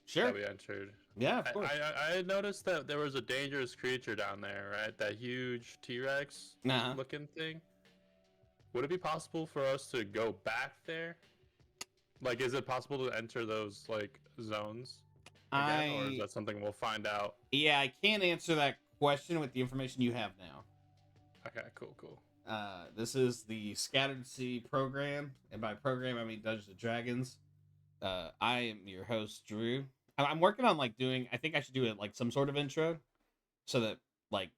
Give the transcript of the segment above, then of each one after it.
Sure. that we entered. Yeah, of course. I had noticed that there was a dangerous creature down there, right? That huge T-Rex Uh-huh. looking thing. Would it be possible for us to go back there? Like, is it possible to enter those like zones again, or is I that something we'll find out? Yeah, I can't answer that question with the information you have now. Okay, cool, cool. This is the Scattered Sea program, and by program I mean Dungeons and Dragons. I am your host, Drew. I'm working on like doing. I think I should do it like some sort of intro, so that like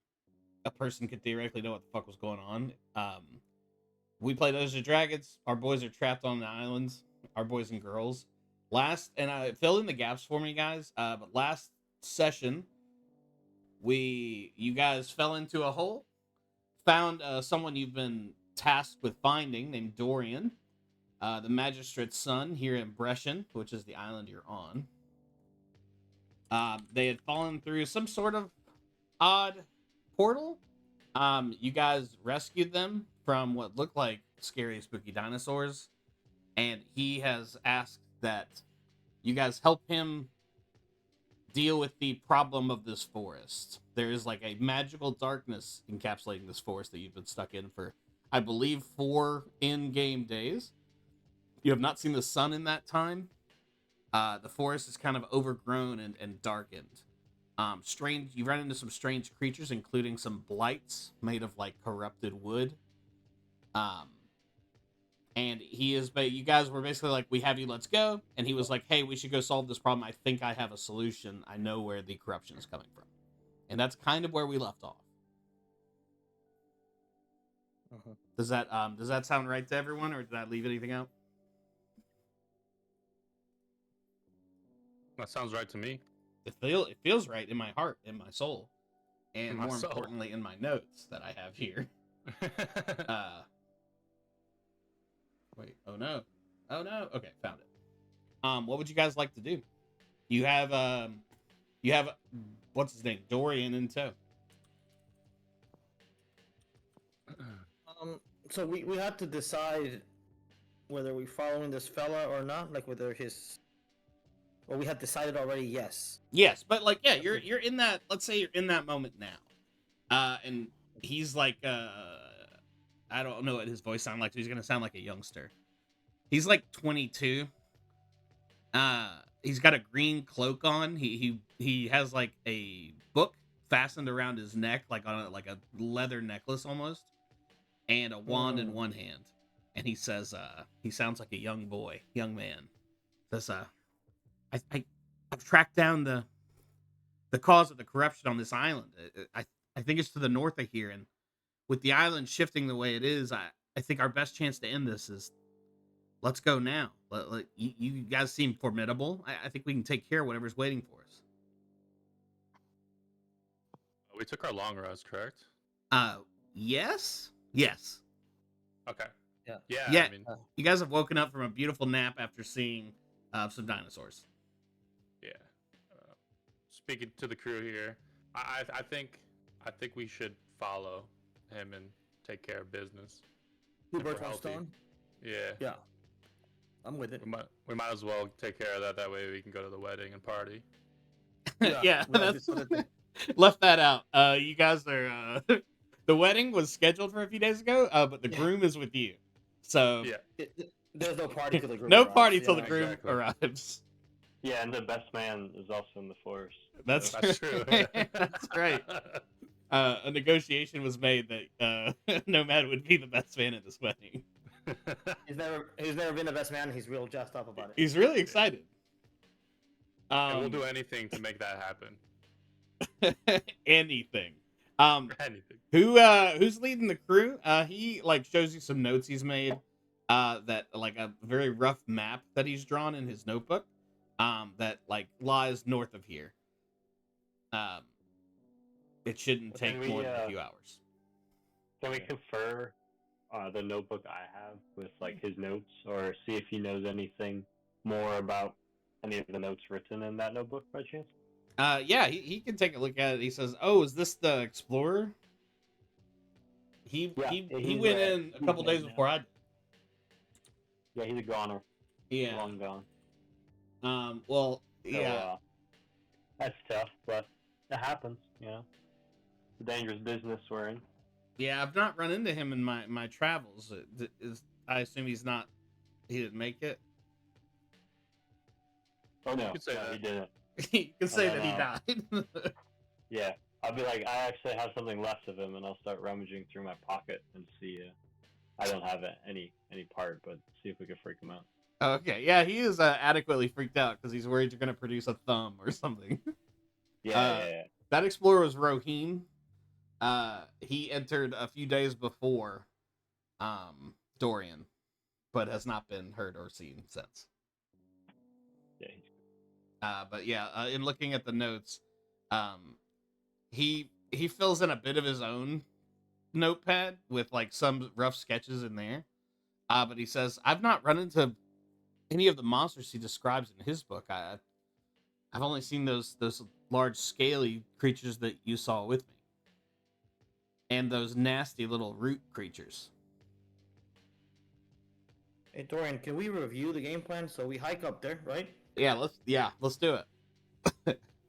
a person could theoretically know what the fuck was going on. We play Dungeons and Dragons. Our boys are trapped on the islands. Our boys and girls. Last and I fill in the gaps for me, guys. But last session, you guys fell into a hole. Found someone you've been tasked with finding named Dorien, the magistrate's son here in Brescian, which is the island you're on. They had fallen through some sort of odd portal. You guys rescued them from what looked like scary, spooky dinosaurs, and he has asked that you guys help him deal with the problem of this forest. There is like a magical darkness encapsulating this forest that you've been stuck in for, I believe, 4 in-game days. You have not seen the sun in that time. The forest is kind of overgrown and darkened. Strange. You run into some strange creatures, including some blights made of like corrupted wood. Um, and he is. You guys were basically like, "We have you. Let's go." And he was like, "Hey, we should go solve this problem. I think I have a solution. I know where the corruption is coming from." And that's kind of where we left off. Uh-huh. Does that sound right to everyone, or did I leave anything out? That sounds right to me. It feels right in my heart, in my soul, and My more soul. importantly, in my notes that I have here. Uh, Wait. Oh no. Oh no. Okay, found it. What would you guys like to do? You have you have what's his name, Dorien in tow. So we had to decide whether we following this fella or not, like whether his. Well, we had decided already. Yes. Yes, but like yeah, you're in that. Let's say you're in that moment now, and he's like I don't know what his voice sounds like. So he's gonna sound like a youngster. He's like 22. He's got a green cloak on. He has like a book fastened around his neck, like on like a leather necklace almost, and a wand in one hand. And he says, he sounds like a young boy, young man. Says, I've tracked down the cause of the corruption on this island. I think it's to the north of here, and with the island shifting the way it is, I think our best chance to end this is let's go now. You guys seem formidable. I think we can take care of whatever's waiting for us. We took our long rest, correct? Yes, yes, Okay. Yeah. Yeah. yeah. I mean, You guys have woken up from a beautiful nap after seeing some dinosaurs. yeah. Speaking to the crew here, I think we should follow him and take care of business. Two If we're birds, one healthy. stone. Yeah. Yeah. I'm with it. We might as well take care of that. That way we can go to the wedding and party. Yeah, we that's decided to- left that out. You guys are the wedding was scheduled for a few days ago, but the groom is with you, so Yeah. There's no party till the group no arrives, party till yeah. the groom Exactly. arrives. Yeah, and the best man is also in the force. That's That's true. That's right. A negotiation was made that Nomad would be the best man at this wedding. He's never been the best man. He's real jazzed up about it. He's really excited. And we'll do anything to make that happen. Anything. Anything. Who's leading the crew? He like shows you some notes he's made. That like a very rough map that he's drawn in his notebook. That like lies north of here. It shouldn't Can take we, more than a few hours. Can we confer the notebook I have with like his notes, or see if he knows anything more about any of the notes written in that notebook by chance? Yeah, he can take a look at it. He says, "Oh, is this the explorer?" He he's, went in a couple he's days dead before now. I did. Yeah, he's a goner. Yeah. Long gone. Well, Yeah. That's tough, but it happens. You know, it's a dangerous business we're in. Yeah, I've not run into him in my travels. I assume he didn't make it. Oh no, You could say no, that. he didn't. You can say then, that he died. Yeah, I'll be like, I actually have something left of him, and I'll start rummaging through my pocket and see. I don't have any part, but see if we can freak him out. Okay, yeah, he is adequately freaked out because he's worried you're going to produce a thumb or something. Yeah. That explorer was Rohim. He entered a few days before Dorien, but has not been heard or seen since. Yeah. But yeah, in looking at the notes, he fills in a bit of his own notepad with like some rough sketches in there. But he says, I've not run into any of the monsters he describes in his book. I've only seen those large scaly creatures that you saw with me, and those nasty little root creatures. Hey Dorian, can we review the game plan? So we hike up there, right? Yeah, let's do it.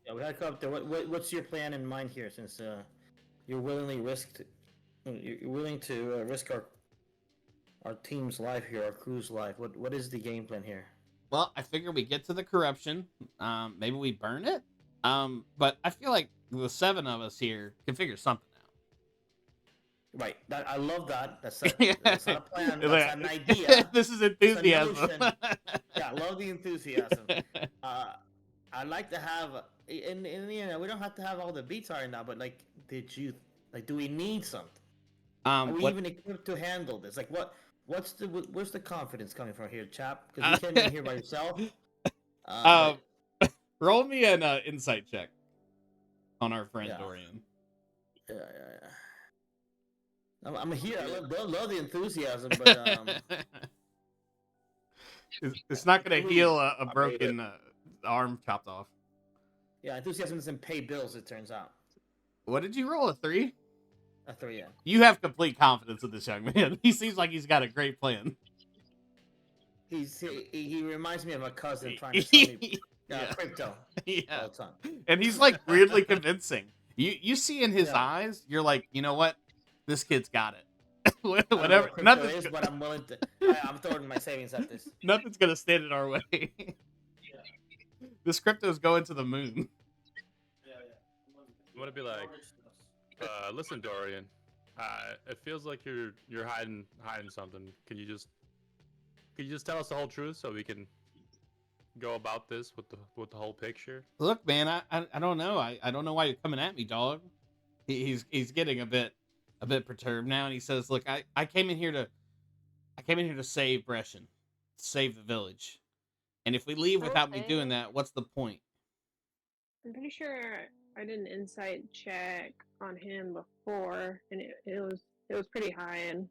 Yeah, we hike up there. What's your plan in mind here? Since you're willing to risk our team's life here, our crew's life. What is the game plan here? Well, I figure we get to the corruption. Maybe we burn it. But I feel like the 7 of us here can figure something out. Right. I love that. That's not a plan. That's an idea. This is enthusiasm. Yeah, I love the enthusiasm. I'd like to have, and you know, we don't have to have all the beats ironed out, but like, do we need something? Are we even equipped to handle this? Like, where's the confidence coming from here, chap? Because you came in here by yourself. Roll me an insight check on our friend Yeah. Dorien. Yeah. I'm here. I love the enthusiasm, but it's not going to heal a broken arm chopped off. yeah, enthusiasm doesn't pay bills. It turns out. What did you roll? A 3? A 3, yeah. You have complete confidence in this young man. He seems like he's got a great plan. He reminds me of a cousin trying to sell me crypto all the time. And he's like weirdly convincing. You see in his eyes, you're like, you know what? This kid's got it. Whatever. Nothing is, but I'm willing to. I'm throwing my savings at this. Nothing's gonna stand in our way. This crypto's going to the moon. I'm gonna be like, listen, Dorien. It feels like you're hiding something. Can you just tell us the whole truth so we can go about this with the whole picture? Look, man, I don't know. I don't know why you're coming at me, dog. He's getting a bit perturbed now, and he says, "Look, I came in here to save Brescian, save the village, and if we leave without me doing that, what's the point?" I'm pretty sure I did an insight check on him before, and it was pretty high, and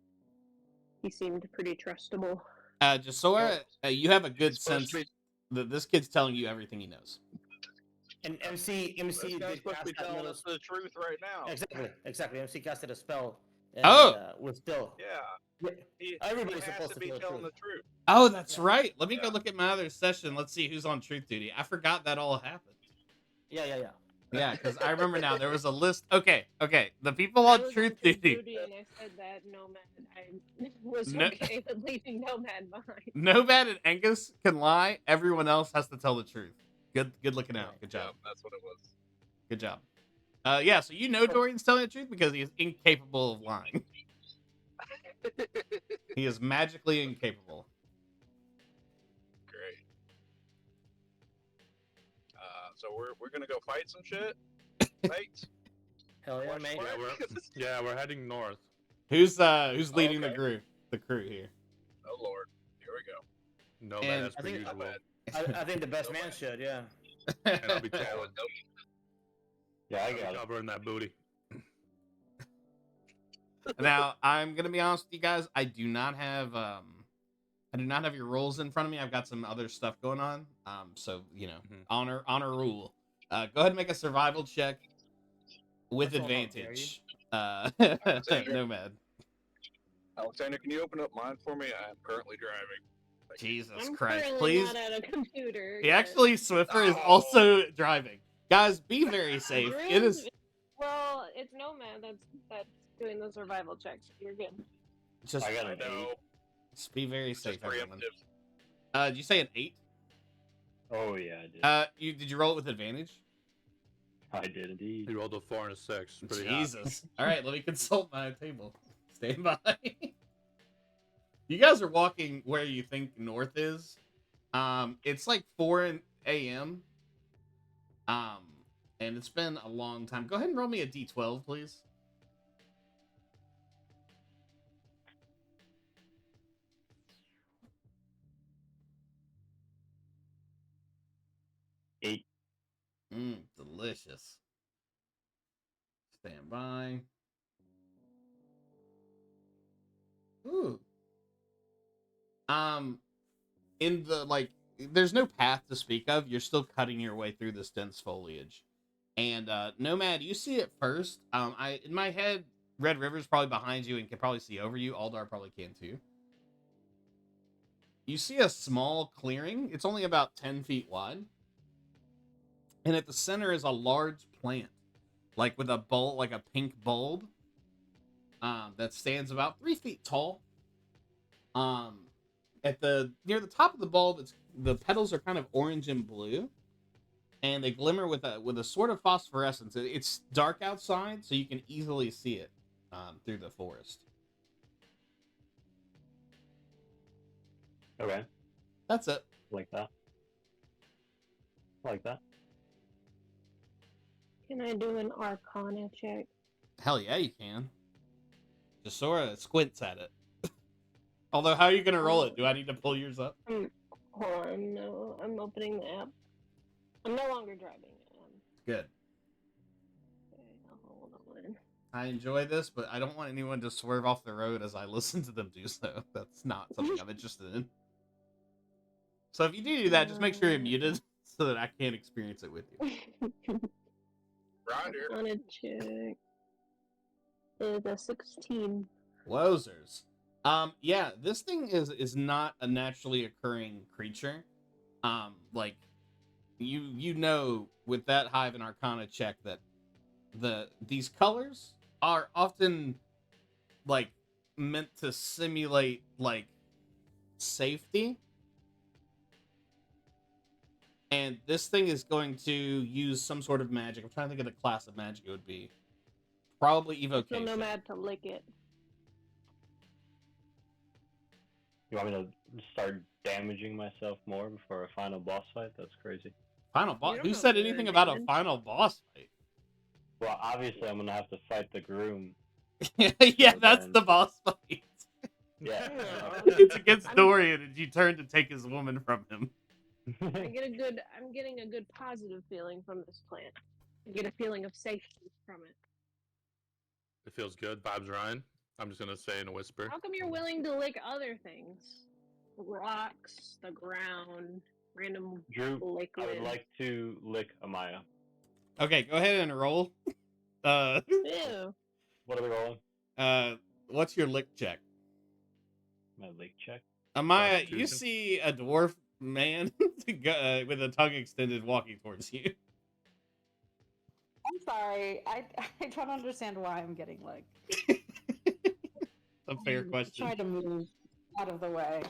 he seemed pretty trustable. Jasora, you have a good sense that this kid's telling you everything he knows. And MC This did guy's supposed to be cast that telling little... us the truth right now. Exactly. MC casted a spell. And, we're still. Yeah. Everybody's he has supposed to to be tell telling the the truth. Oh, that's right. Let me go look at my other session. Let's see who's on truth duty. I forgot that all happened. Yeah. Yeah, because I remember now there was a list. Okay. The people on truth duty. And I said that Nomad, I was No- okay with leaving Nomad behind. Nomad and Angus can lie. Everyone else has to tell the truth. Good looking out. Good job. Yeah, that's what it was. Good job. Yeah, so you know Dorian's telling the truth because he is incapable of lying. He is magically incapable. Great. So we're gonna go fight some shit, mate. Hell yeah, Watch mate. fire. We're heading north. Who's leading Okay. the crew here? Oh lord, here we go. No, And man, as per usual. I think the best man should, yeah. And I'll be Oh, tailing. Yeah, I I'll be got it. covering that booty. Now, I'm gonna be honest with you guys. I do not have your roles in front of me. I've got some other stuff going on. So you know, Mhm. honor rule. Go ahead and make a survival check with That's all about advantage. Alexander? Nomad. Alexander, can you open up mine for me? I am currently driving. Jesus I'm Christ! currently Please. not at a computer. He but actually Swiffer is Oh. also driving. Guys, be very safe. It Drew's- is Well, it's Nomad that's doing the survival checks. You're good. just I got I an know. just be very It's safe, just everyone. preemptive. Did you say an 8? 8. Oh yeah, I did. Did you roll it with advantage? I did indeed. He rolled a 4 and a 6. Pretty hot. Jesus. All right, let me consult my table. Stand by. You guys are walking where you think north is. It's like 4 a.m. And it's been a long time. Go ahead and roll me a d12, please. Eight. Delicious. Stand by. Ooh. In the there's no path to speak of. You're still cutting your way through this dense foliage. And Nomad, you see it first. In my head, Red River's probably behind you and can probably see over you. Aldar probably can too. You see a small clearing. It's only about 10 feet wide. And at the center is a large plant, like with a bulb, like a pink bulb, that stands about 3 feet tall. Near the top of the bulb, the petals are kind of orange and blue, and they glimmer with a sort of phosphorescence. It's dark outside, so you can easily see it through the forest. Okay, That's it. like that. Like that. Can I do an Arcana check? Hell yeah, you can. Just sort of squints at it. Although, how are you gonna roll it? Do I need to pull yours up? Hold on, no, I'm opening the app. I'm no longer driving. Good. Okay, hold on. I enjoy this, but I don't want anyone to swerve off the road as I listen to them do so. That's not something I'm interested in. So if you do that, just make sure you're muted so that I can't experience it with you. Roger. Arcana check. It's a 16. Wozers. Yeah, this thing is not a naturally occurring creature. Like you know with that high of an Arcana check that these colors are often like meant to simulate like safety. And this thing is going to use some sort of magic. I'm trying to think of the class of magic it would be. Probably So evocation. Nomad to lick it. You want me to start damaging myself more before a final boss fight? That's crazy. Final boss. don't Who know said if you're anything about a damaged. final boss fight? Well, obviously I'm gonna have to fight the groom. Yeah, So that's then- the boss fight. Yeah. It's against I'm- Dorien, and you turn to take his woman from him. I'm getting a good positive feeling from this plant. I get a feeling of safety from it. It feels good. Vibes Ryan. I'm just gonna say in a whisper. How come you're willing to lick other things? Rocks, the ground, random Drew, liquid. I would like to lick Amaya. Okay, go ahead and roll. Ew. What are we rolling? What's your lick check? My lick check. Amaya, you Constitution. see a dwarf man with a tongue extended walking towards you. I'm sorry. I don't understand why I'm getting like. A fair question. Try to move out of the way.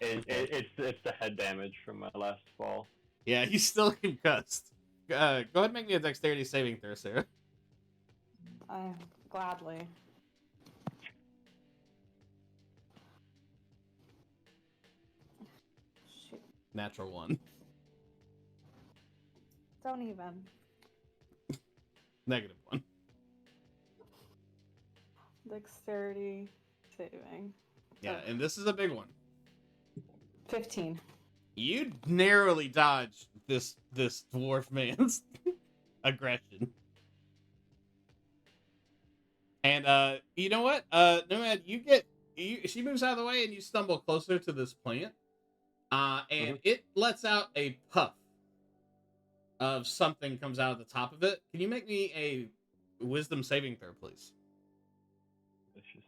It's the head damage from my last fall. Yeah, he's still concussed. Go ahead and make me a dexterity saving throw, Sarah. Gladly. Shoot. Natural 1. Don't even. -1. Dexterity saving. Yeah, and this is a big one. 15. You narrowly dodged this dwarf man's aggression. And you know what? Nomad, she moves out of the way and you stumble closer to this plant. And it lets out a puff of something comes out of the top of it. Can you make me a wisdom saving throw, please? Vicious.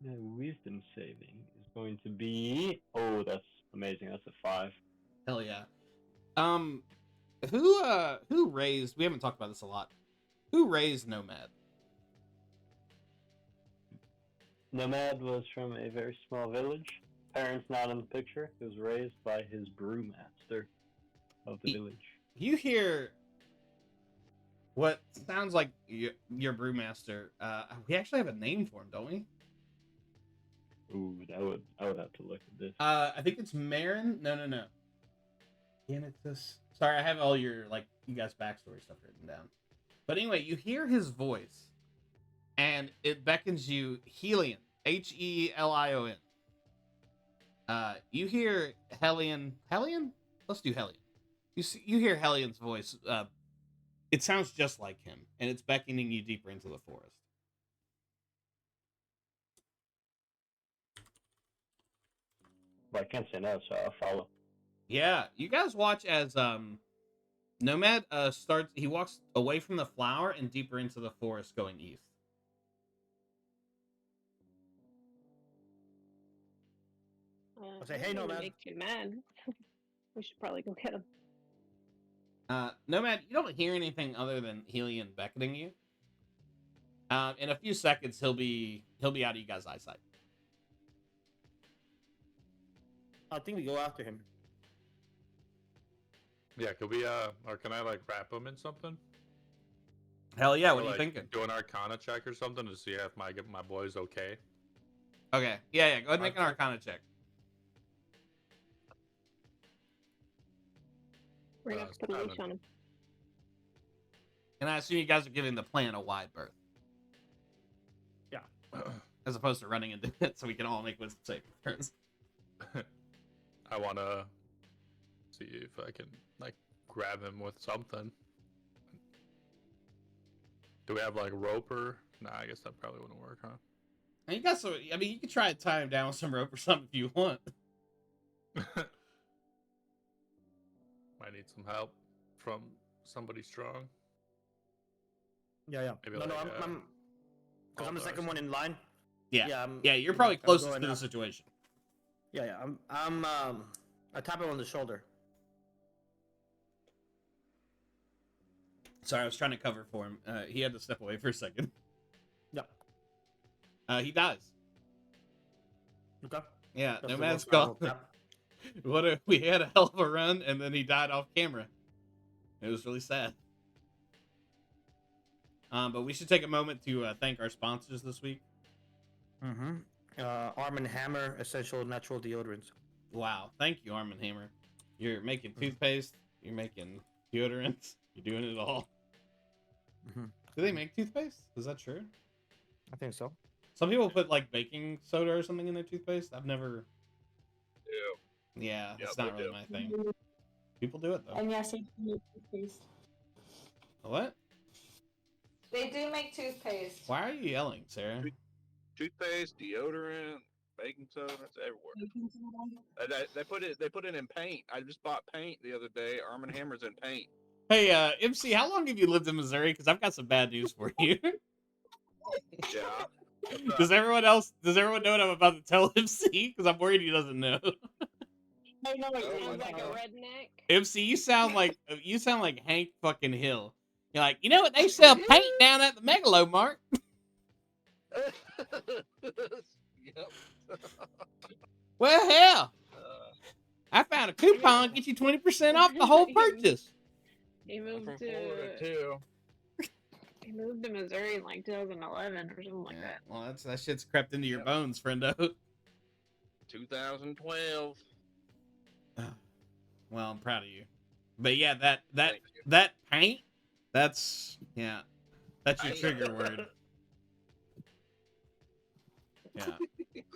The wisdom saving is going to be. Oh, that's amazing. That's a 5. Hell yeah. Who raised? We haven't talked about this a lot. Who raised Nomad? Nomad was from a very small village. Parents not in the picture. He was raised by his brewmaster of the village. You hear what sounds like your brewmaster. We actually have a name for him, don't we? Ooh, I would have to look at this. I think it's Marin. No. Damn it, this. Sorry, I have all your you guys' backstory stuff written down. But anyway, you hear his voice, and it beckons you, Helion, Helion. You hear Helion. Let's do Helion. You hear Helion's voice. It sounds just like him, and it's beckoning you deeper into the forest. But I can't say no, so I'll follow. Yeah, you guys watch as Nomad starts. He walks away from the flower and deeper into the forest, going east. I'll say, I "Hey, don't wanna Nomad." Make you mad. We should probably go get him. Nomad, you don't hear anything other than Helion beckoning you. In a few seconds, he'll be out of you guys' eyesight. I think we go after him. Yeah, could we or can I wrap him in something? Hell yeah! Or, What are you thinking? Do an Arcana check or something to see if my boy's okay. Okay, yeah. Go ahead and make an Arcana check. We're gonna have to put a leash on him. And I assume you guys are giving the plan a wide berth. Yeah. As opposed to running into it, so we can all make wisdom saving throws. I want to see if I can grab him with something. Do we have rope or? Nah, I guess that probably wouldn't work, huh? And you got some. I mean, you could try to tie him down with some rope or something if you want. Might need some help from somebody strong. Yeah. Maybe No, I'm because I'm the second one in line. Yeah. Yeah, You're probably closest going to the up. situation. Yeah. I tap him on the shoulder. Sorry, I was trying to cover for him. He had to step away for a second. Yep. He dies. Okay. Yeah, That's the Nomad's most I gone. will tap. We had a hell of a run, and then he died off camera. It was really sad. But we should take a moment to thank our sponsors this week. Mm-hmm. Arm & Hammer Essential Natural Deodorants. Wow, thank you, Arm & Hammer. You're making toothpaste. You're making deodorants. You're doing it all. Mm-hmm. Do they make toothpaste? Is that true? I think so. Some people put baking soda or something in their toothpaste. I've never. Yeah, it's not really my thing. People do it though. And yes, they do make toothpaste. What? They do make toothpaste. Why are you yelling, Sarah? Toothpaste, deodorant, baking soda, it's everywhere. They put it in paint. I just bought paint the other day. Arm & Hammer's in paint. Hey, MC, how long have you lived in Missouri? Because I've got some bad news for you. Yeah. Does everyone know what I'm about to tell MC? Because I'm worried he doesn't know. I know what Sounds like a redneck. MC, you sound like Hank fucking Hill. You're like, you know what? They sell paint down at the Megalo Mart. Yep. Well, hell, I found a coupon get you 20% off the whole purchase. He I'm moved from to Florida too. he moved to Missouri in 2011 or something like that. Well, that shit's crept into your bones, friendo. 2012. Well, I'm proud of you. But yeah, that Thank you. that paint, that's your trigger word. Yeah.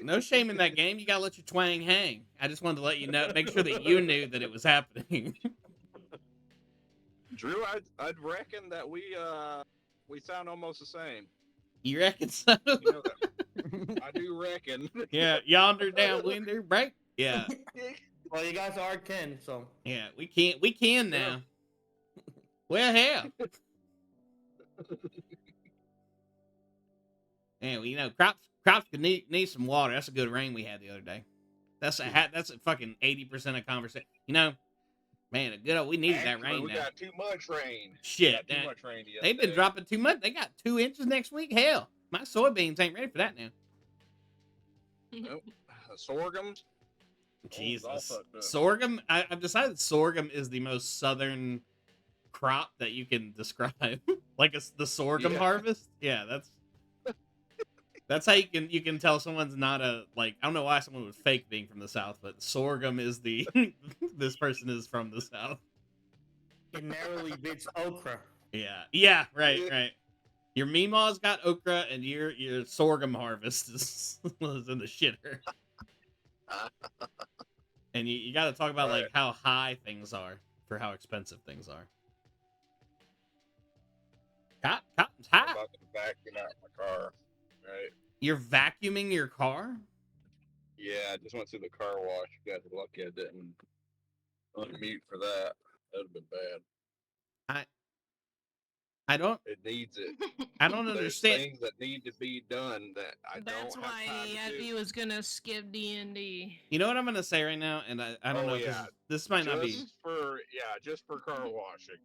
No shame in that game. You gotta let your twang hang. I just wanted to let you know, make sure that you knew that it was happening. Drew, I'd reckon that we sound almost the same. You reckon so? You know that. I do reckon. Yeah, yonder downwinder break. Yeah, Well, you guys are kin, so. yeah, we can now. Well, hell. Anyway, you know, crops could need some water. That's a good rain we had the other day. That's a fucking 80% of conversation. You know, man, we needed that Actually, rain we now. got too much rain. Shit, We got too much rain the other they've been day. dropping too much. They got 2 inches next week. Hell, my soybeans ain't ready for that now. Nope. Sorghums. Jesus, sorghum. I've decided sorghum is the most southern crop that you can describe. Like the sorghum harvest. Yeah, that's how you can tell someone's not a, like, I don't know why someone would fake being from the south, but sorghum is the this person is from the south. It narrowly beats okra. Yeah, right. Your Meemaw's got okra, and your sorghum harvest is in the shitter. And you got to talk about like how high things are for how expensive things are. Cotton's high. I'm about to vacuum out my car. Right. You're vacuuming your car? Yeah, I just went through the car wash. You guys are lucky I didn't unmute for that. That'd have been bad. I don't. It needs it. I don't There's understand. things that need to be done that I don't have That's why he was gonna skip D&D. You know what I'm gonna say right now, and I don't know if this might not be just for car washing.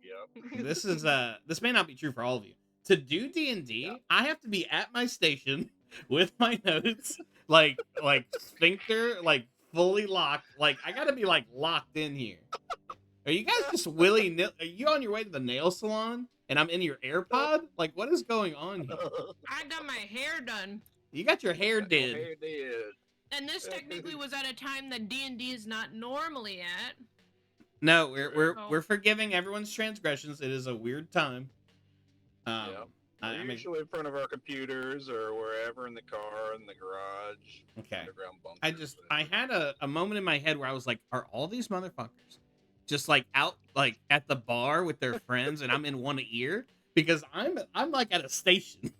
Yep. This may not be true for all of you. To do D&D, I have to be at my station with my notes, like sphincter, like fully locked. Like I gotta be like locked in here. Are you guys just willy-nilly? Are you on your way to the nail salon? And I'm in your AirPod? Like, what is going on here? I got my hair done. You got your hair did. And this technically was at a time that D&D is not normally at. No, we're forgiving everyone's transgressions. It is a weird time. We're usually in front of our computers or wherever in the car, in the garage. Okay. Underground bunkers. I had a moment in my head where I was like, are all these motherfuckers just like out like at the bar with their friends and I'm in one ear? Because I'm like at a station.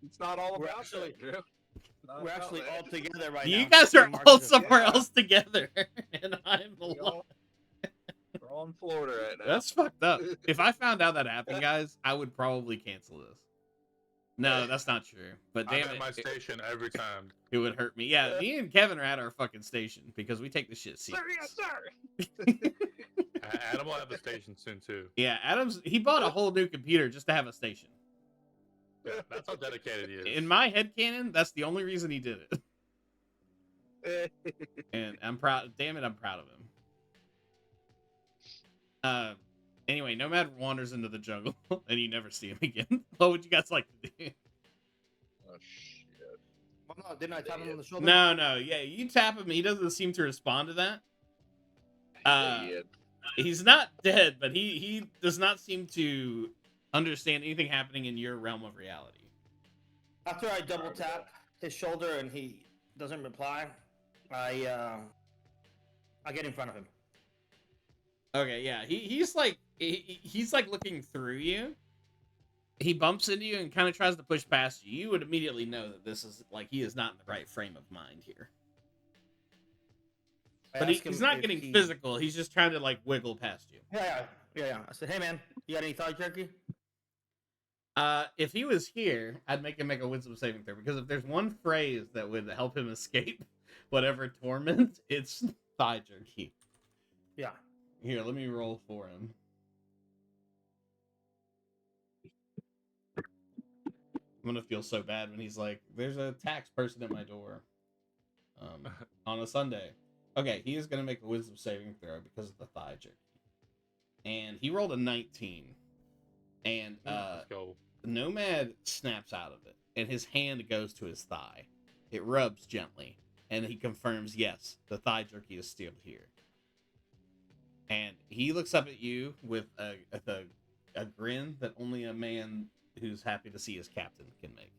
It's not all about actually, that, we're actually all together right now. You guys are all somewhere else together, and I'm alone. We're all in Florida right now. That's fucked up. If I found out that happened, guys, I would probably cancel this. No, that's not true. But damn I'm at my station every time. It would hurt me. Yeah, me and Kevin are at our fucking station because we take this shit serious. Sir. Adam will have a station soon too. Yeah, he bought a whole new computer just to have a station. Yeah, that's how dedicated he is. In my headcanon, that's the only reason he did it. And I'm proud. Damn it, I'm proud of him. Anyway, Nomad wanders into the jungle and you never see him again. What would you guys like to do? Oh shit! Well, no, didn't I tap him on the shoulder? No. Yeah, you tap him. He doesn't seem to respond to that. He's not dead, but he does not seem to understand anything happening in your realm of reality. After I double tap his shoulder and he doesn't reply, I get in front of him. Okay, yeah. He's like looking through you. He bumps into you and kind of tries to push past you. You would immediately know that this is like he is not in the right frame of mind here. But he's not getting physical. He's just trying to like wiggle past you. Yeah. I said, hey man, you got any thigh jerky? If he was here, I'd make him make a wisdom saving throw, because if there's one phrase that would help him escape whatever torment, it's thigh jerky. Yeah. Here, let me roll for him. I'm gonna feel so bad when he's like, there's a tax person at my door on a Sunday. Okay, he is gonna make a wisdom saving throw because of the thigh jerky. And he rolled a 19. And Let's go. Nomad snaps out of it, and his hand goes to his thigh. It rubs gently, and he confirms, yes, the thigh jerky is still here. And he looks up at you with a grin that only a man who's happy to see his captain can make.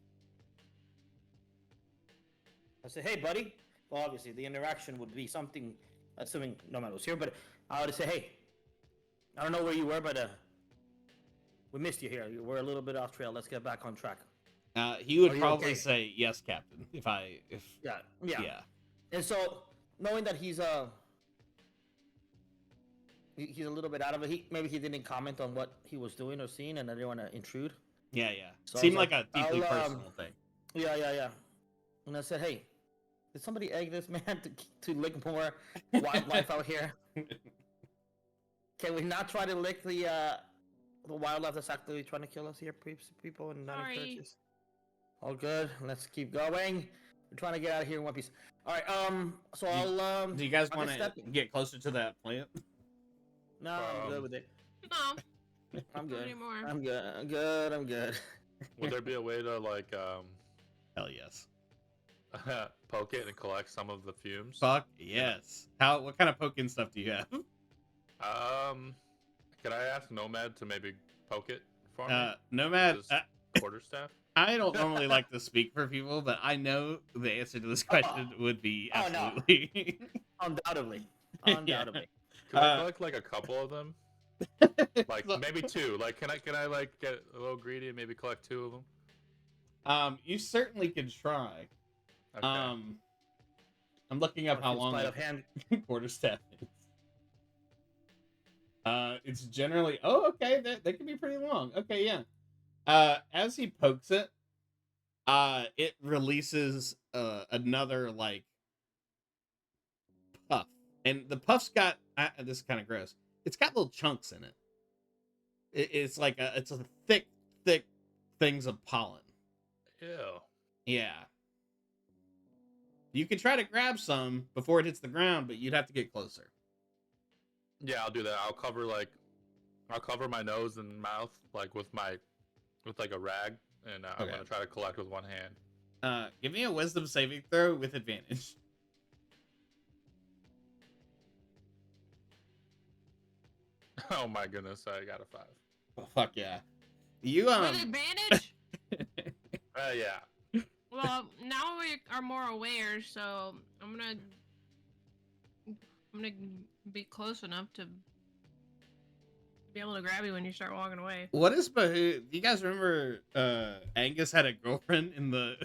I said, hey, buddy. Well, obviously, the interaction would be something, assuming Nomad was here, but I would say, hey, I don't know where you were, but we missed you here. We're a little bit off trail. Let's get back on track. He would probably say, yes, Captain, Yeah. And so, knowing that he's a little bit out of it, maybe he didn't comment on what he was doing or seeing, and I didn't want to intrude. Yeah. So Seemed like a deeply personal thing. Yeah. And I said, hey, did somebody egg this man to lick more wildlife out here? Can we not try to lick the wildlife that's actually trying to kill us here, people, and not Sorry. encourage us? All good. Let's keep going. We're trying to get out of here in one piece. All right. So I'll Do you guys I'll want just to step- get closer to that plant? No, I'm good with it. No, I'm not good. anymore. I'm good. I'm good. I'm good. Would there be a way to like Hell yes. poke it and collect some of the fumes? Fuck yes. What kind of poking stuff do you have? Could I ask Nomad to maybe poke it for me? Nomad, Just quarterstaff. I don't normally like to speak for people, but I know the answer to this question would be Oh, no. absolutely. Undoubtedly. Yeah. Undoubtedly. Could I collect like a couple of them? Like So- maybe two. Like can I like get a little greedy and maybe collect two of them? You certainly could try. Okay. I'm looking up how Fucking long sleight a of hand. quarterstaff is. It's generally okay. They can be pretty long. Okay, yeah. As he pokes it, it releases another like puff, and the puff's got this is kind of gross. It's got little chunks in it. It's like it's a thick things of pollen. Ew. Yeah. You can try to grab some before it hits the ground, but you'd have to get closer. Yeah, I'll do that. I'll cover my nose and mouth like with like a rag, and I'm Okay. gonna try to collect with one hand. Give me a wisdom saving throw with advantage. Oh my goodness, I got a 5. Oh, fuck yeah. You With advantage? Yeah. Well, now we are more aware, so I'm gonna be close enough to be able to grab you when you start walking away. What is Bahu? Do you guys remember Angus had a girlfriend in the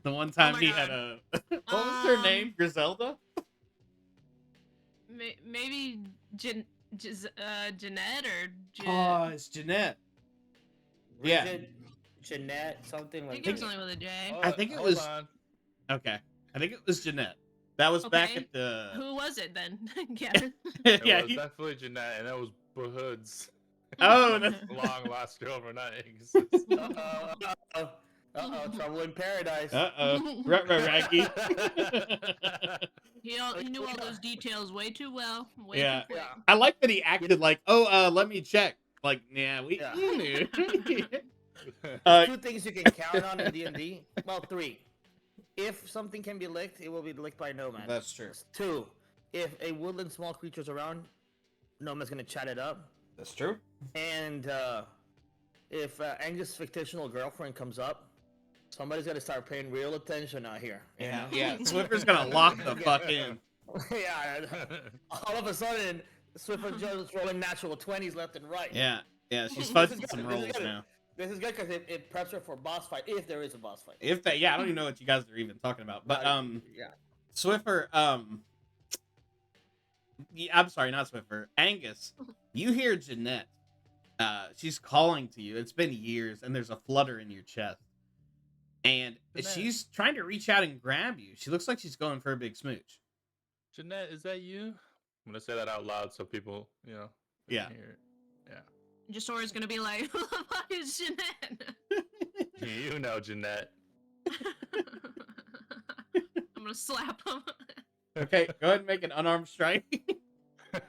the one time my he God. had a what was her name? Griselda? Maybe Jeanette or Oh, it's Jeanette. Was Yeah. it Jeanette, something I like think it was that. something with a J. I think it Hold was- on. Okay. I think it was Jeanette. That was back Okay. at the Who was it then, Kevin? It yeah. was definitely Jeanette, and that was Bahud's Oh, that's long lost overnight eggs. Trouble in paradise. Raggy. He knew all those details way too well. Way Yeah. too quick. I like that he acted like, let me check. Like, yeah, Yeah. you knew. There's 2 things you can count on in D&D. Well, 3. If something can be licked, it will be licked by Nomad. That's true. 2. If a woodland small creature's around, Nomad's gonna chat it up. That's true. And if Angus' fictional girlfriend comes up, somebody's gonna start paying real attention out here. you Yeah, know? yeah. Swiffer's gonna lock the fuck in. Yeah. All of a sudden, Swiffer Joe's rolling natural 20s left and right. Yeah, yeah. She's This is fudging good, some this is rolls good. now. This is good because it preps her for boss fight, if there is a boss fight. If that, yeah, I don't even know what you guys are even talking about. But Yeah. Swiffer, yeah, I'm sorry, not Swiffer. Angus, you hear Jeanette. She's calling to you. It's been years, and there's a flutter in your chest. And Jeanette. she's trying to reach out and grab you. She looks like she's going for a big smooch. Jeanette, is that you? I'm gonna say that out loud so people, you know, can Yeah. hear it. Jasora's gonna be like, who the fuck is Jeanette? You know, Jeanette. I'm gonna slap him. Okay, go ahead and make an unarmed strike. Okay.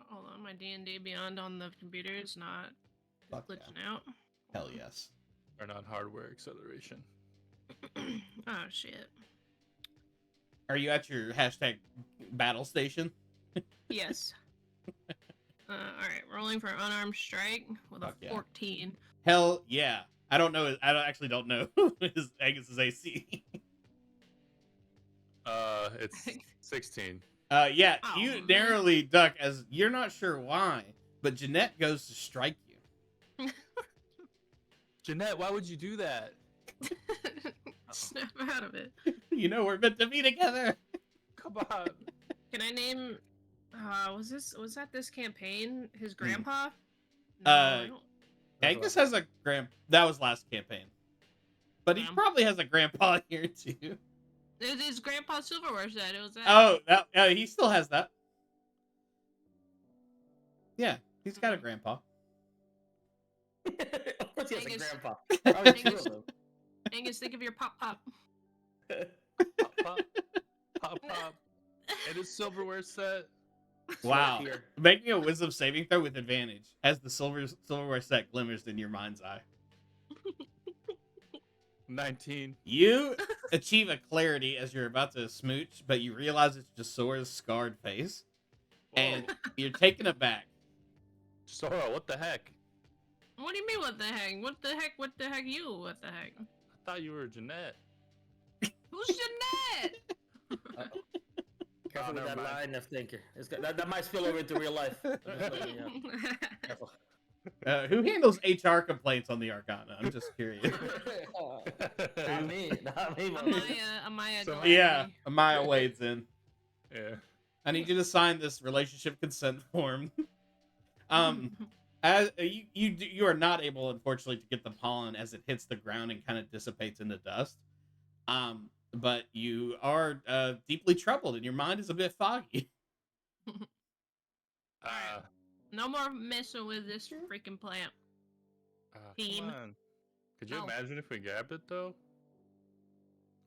Hold on, my D&D Beyond on the computer is not Fuck yeah. glitching out. Hell yes. Turn on hardware acceleration. Oh shit. Are you at your hashtag battle station? Yes. All right, rolling for unarmed strike with Fuck a yeah. 14. Hell yeah. I don't know. Actually don't know his Angus's AC. It's 16. Yeah, Oh, you man. narrowly duck as you're not sure why, but Jeanette goes to strike you. Jeanette, why would you do that? Snap out of it. You know we're meant to be together. Come on. Can I name? Was that this campaign? His Hmm. grandpa? Uh, I don't- That's Angus what has a that was last campaign. But he Yeah. probably has a grandpa here too. It is Grandpa Silverware said it was that. Oh, he still has that. Yeah, he's got a grandpa. Of course he has a Angus. grandpa. Probably two Angus. of them. Angus, think of your pop. Pop, pop, pop, pop. It is silverware set. Wow. Here. Making a wisdom saving throw with advantage as the silverware set glimmers in your mind's eye. 19. You achieve a clarity as you're about to smooch, but you realize it's just Sora's scarred face. And you're taken aback. Sora, what the heck? What do you mean, what the heck? What the heck? What the heck? You? What the heck? I thought you were Jeanette. Who's Jeanette? Careful with never that mind. line of thinking. That might spill over into real life. I'm just letting you know. Careful. Who handles HR complaints on the Arcana? I'm just curious. Not me. Not me. Amaya. So- Delaney. Yeah, Amaya wades in. Yeah. I need you to sign this relationship consent form. As you are not able, unfortunately, to get the pollen as it hits the ground and kind of dissipates into dust. But you are deeply troubled, and your mind is a bit foggy. No more messing with this freaking plant. Team. Come on. Could you No. imagine if we grabbed it though?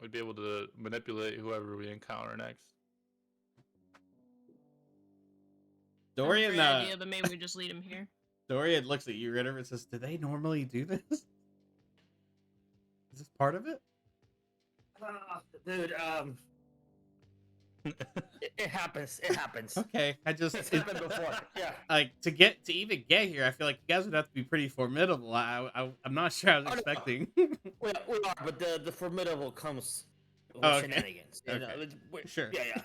We'd be able to manipulate whoever we encounter next. Dorian, Great idea, but maybe we just lead him here. Dorian looks at you, Ritter, and says, "Do they normally do this? Is this part of it?" Dude, it happens. It happens. Okay, It's happened before. Yeah. like to even get here. I feel like you guys would have to be pretty formidable. I'm not sure I was Oh, no. expecting. We are, but the formidable comes with Oh, okay. shenanigans. You know, Okay. Sure. Yeah.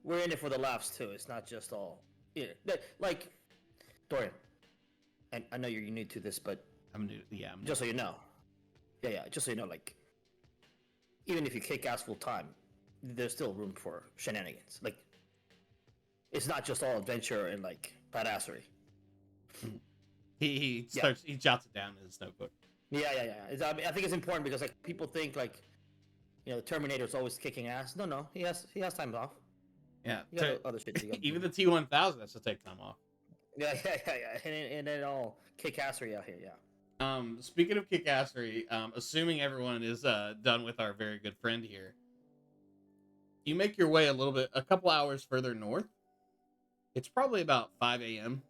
We're in it for the laughs too. It's not just all. Yeah. Like, Dorian, and I know you're new to this, but I'm new. Yeah, I'm just so you know. Yeah. Just so you know, like, even if you kick ass full time, there's still room for shenanigans. Like, it's not just all adventure and like badassery. He starts. He jots it down in his notebook. Yeah. I think it's important because like people think like, the Terminator's always kicking ass. No, he has time off. Yeah, He got other shit to go. even the T-1000 has to take time off. Yeah. And it all kick assery out here. Yeah. Speaking of kickassery, assuming everyone is done with our very good friend here, you make your way a couple hours further north. It's probably about 5 a.m.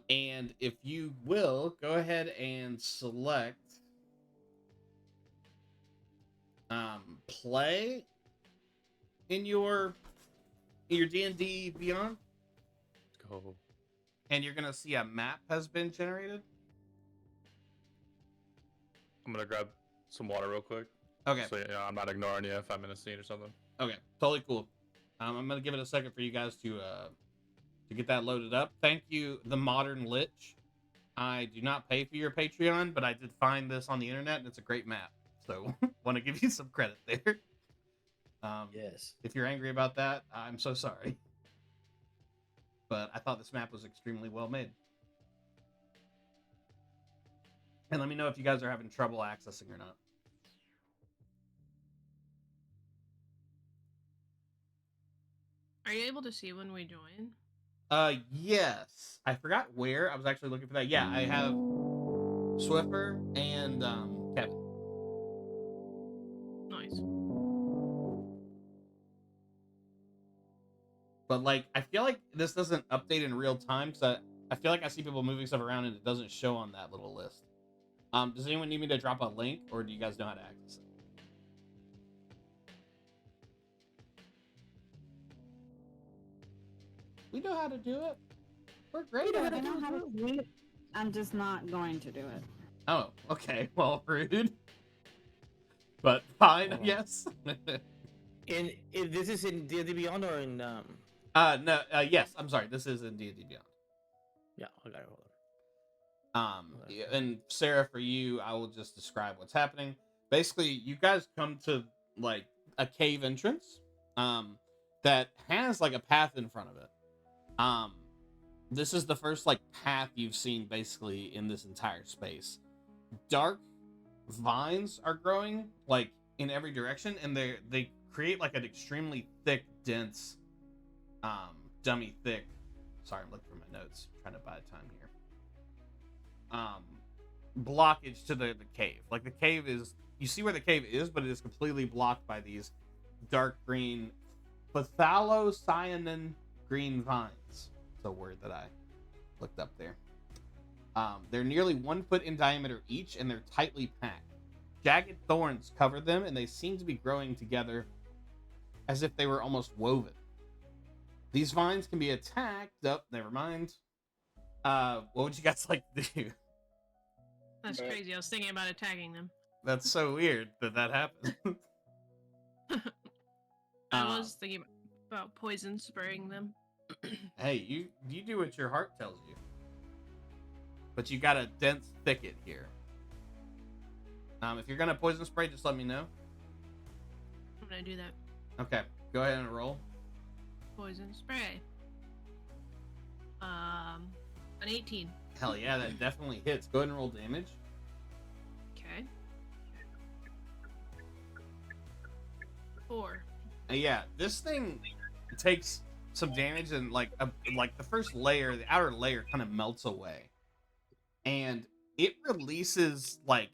And if you will, go ahead and select play in your D&D Beyond, Let's go. and you're gonna see a map has been generated. I'm gonna grab some water real quick. Okay. So I'm not ignoring you if I'm in a scene or something. Okay, totally cool. I'm gonna give it a second for you guys to get that loaded up. Thank you, the Modern Lich. I do not pay for your Patreon, but I did find this on the internet, and it's a great map. So, want to give you some credit there. Yes. If you're angry about that, I'm so sorry. But I thought this map was extremely well made. And let me know if you guys are having trouble accessing or not. Are you able to see when we join? Yes. I forgot where. I was actually looking for that. Yeah, I have Swiffer and Kevin. Nice. But like, I feel like this doesn't update in real time because I feel like I see people moving stuff around and it doesn't show on that little list. Does anyone need me to drop a link, or do you guys know how to access it? We know how to do it. We're great at I it. know how to do it. I'm just not going to do it. Oh, okay. Well, rude. But fine, I guess. And this is in D&D Beyond or in No, yes, I'm sorry. This is in D&D Beyond. Yeah, I got it. Hold on. And Sarah, for you, I will just describe what's happening. Basically, you guys come to like a cave entrance, that has like a path in front of it. this is the first like path you've seen basically in this entire space. Dark vines are growing like in every direction, and they create like an extremely thick, dense, dummy thick. Sorry, I'm looking for my notes, trying to buy time here. Blockage to the cave. Like the cave is, you see where the cave is, but it is completely blocked by these dark green phthalo-cyanin green vines. It's a word that I looked up there. They're nearly 1 foot in diameter each, and they're tightly packed. Jagged thorns cover them, and they seem to be growing together as if they were almost woven. These vines can be attacked. Oh, never mind. What would you guys like to do? That's crazy. I was thinking about attacking them. That's so weird that happened. I was thinking about poison spraying them. Hey, you do what your heart tells you. But you got a dense thicket here. If you're gonna poison spray, just let me know. I'm gonna do that. Okay, go ahead and roll. Poison spray. An 18. Hell yeah, that definitely hits. Go ahead and roll damage. Okay. 4. Yeah, this thing takes some damage, and like the first layer, the outer layer, kind of melts away, and it releases like